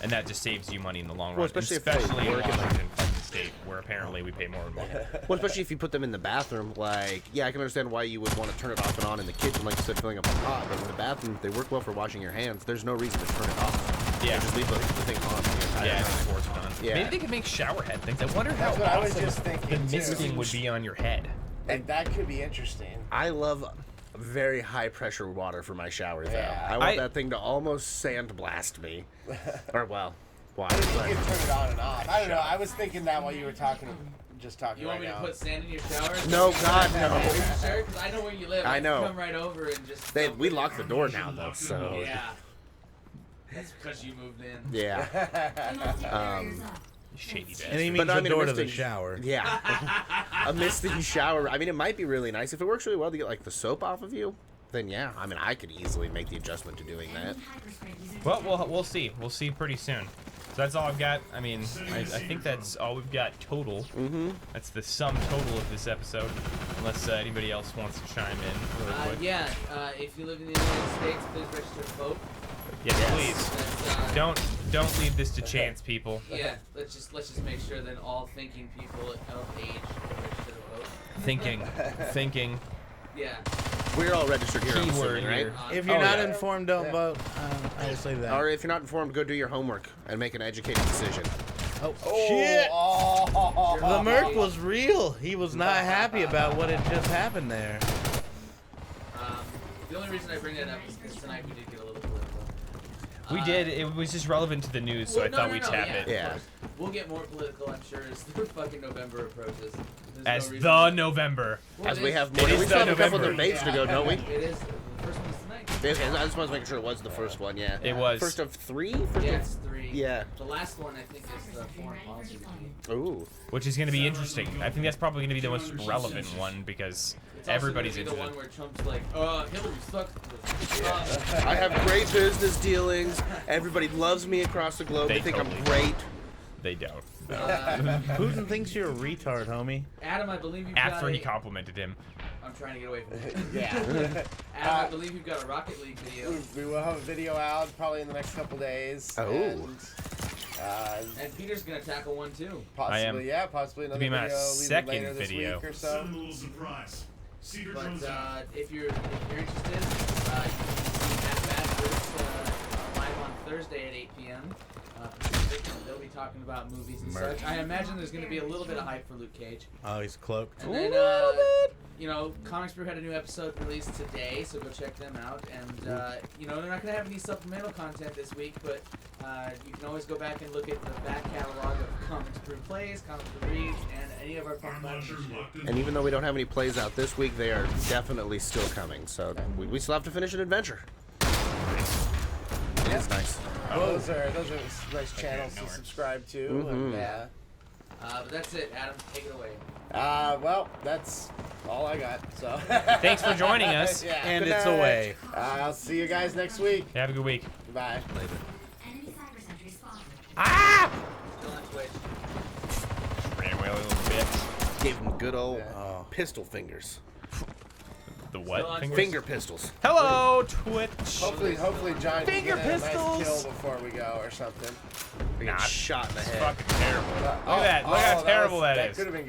and that just saves you money in the long run. Well, especially if they especially in work in, like- Washington, like the state, where apparently we pay more and more. Well, especially if you put them in the bathroom. Like, yeah, I can understand why you would want to turn it off and on in the kitchen, like you said, filling up a pot. But in the bathroom, they work well for washing your hands. There's no reason to turn it off. Yeah. Just leave the thing on. The entire Yeah, time. it's forced on. Yeah. Maybe they could make shower head things. I wonder how That's what I was awesome just thinking, the too. misting would be on your head. And that could be interesting. I love very high pressure water for my shower, though. Yeah. I want that thing to almost sandblast me. Or, well, water. You But can turn it on and off. I don't know. I was thinking that while you were talking You want right me to now. put sand in your shower? No, God, no. Are you sure? Because I know where you live. I can know. Come right over and just. we locked the door now, though, so. Yeah. That's because you moved in. Yeah. Shady bastard. And he But means I the mean, door a to the misting- shower. Yeah. A misting shower. I mean, it might be really nice. If it works really well to get, like, the soap off of you, then yeah, I mean, I could easily make the adjustment to doing that. Well, we'll see. We'll see pretty soon. So that's all I've got. I mean, I think that's all we've got total. Mm-hmm. That's the sum total of this episode. Unless anybody else wants to chime in really quick. Yeah, if you live in the United States, please register to vote. Yes, please. That's, Don't leave this to chance, people. Yeah, let's just make sure that all thinking people of age register to vote. Thinking. Yeah. We're all registered here, I'm Keyword assuming, right? here. If you're Oh, not yeah. informed, don't vote. I will say that. Or if you're not informed, go do your homework and make an educated decision. Oh, shit! Oh, The Merc was real. He was not happy about what had just happened there. The only reason I bring that up is because tonight we did get a little political. We did. It was just relevant to the news, so I thought we'd tap it. Yeah. Of course. We'll get more political, I'm sure, as the fucking November approaches. There's As no reason the why- November. Well, As it we is- have more, It is we still have a couple of November. debates to go, don't we? It is. The first one's tonight. Okay, I just want to make sure it was the first one, yeah. It was. First of three? Yeah, it's 3. Yeah. The last one, I think, is the foreign policy debate. Ooh. Which is going to be interesting. I think that's probably going to be the most relevant one because It's also everybody's gonna into be the it. one where Trump's like, Hillary sucks. I have great business dealings. Everybody loves me across the globe. They They think I'm totally great. They don't. Putin thinks you're a retard, homie. Adam, I believe you've After got he complimented him. I'm trying to get away from it. Yeah. Adam, I believe you've got a Rocket League video. We will have a video out probably in the next couple days. Oh. And Peter's going to tackle one, too. Possibly, I am. yeah, possibly another be my video second later this video. week or so. surprise. Cedar But Jones out. if you're interested, you can see Matt Bashford's live on Thursday at 8 p.m. Pacific. They'll be talking about movies and Merc. such. I imagine there's going to be a little bit of hype for Luke Cage. Oh, he's cloaked. And then, you know, Comics Brew had a new episode released today, so go check them out. And, you know, they're not going to have any supplemental content this week, but you can always go back and look at the back catalog of Comics Brew Plays, Comics Brew Reads, and any of our fun Launcher shit. locked in. And even though we don't have any plays out this week, they are definitely still coming. So we still have to finish an adventure. It's nice. Those are nice channels to subscribe to. Mhm. And, But that's it, Adam. Take it away. well, that's all I got. So. Thanks for joining us. Yeah. And Good it's night. away. I'll see you guys next week. Have a good week. Bye. Ah! Still on Twitch. Ran away, little bitch. Gave him good old Oh. pistol fingers. The Still what? on Finger? Finger pistols. Hello, Twitch. Hopefully, John Finger can get a nice pistols. kill before we go or something. They get Nah. shot in the It's head. fucking terrible. Look at that. Look how that terrible was- that That is. could have been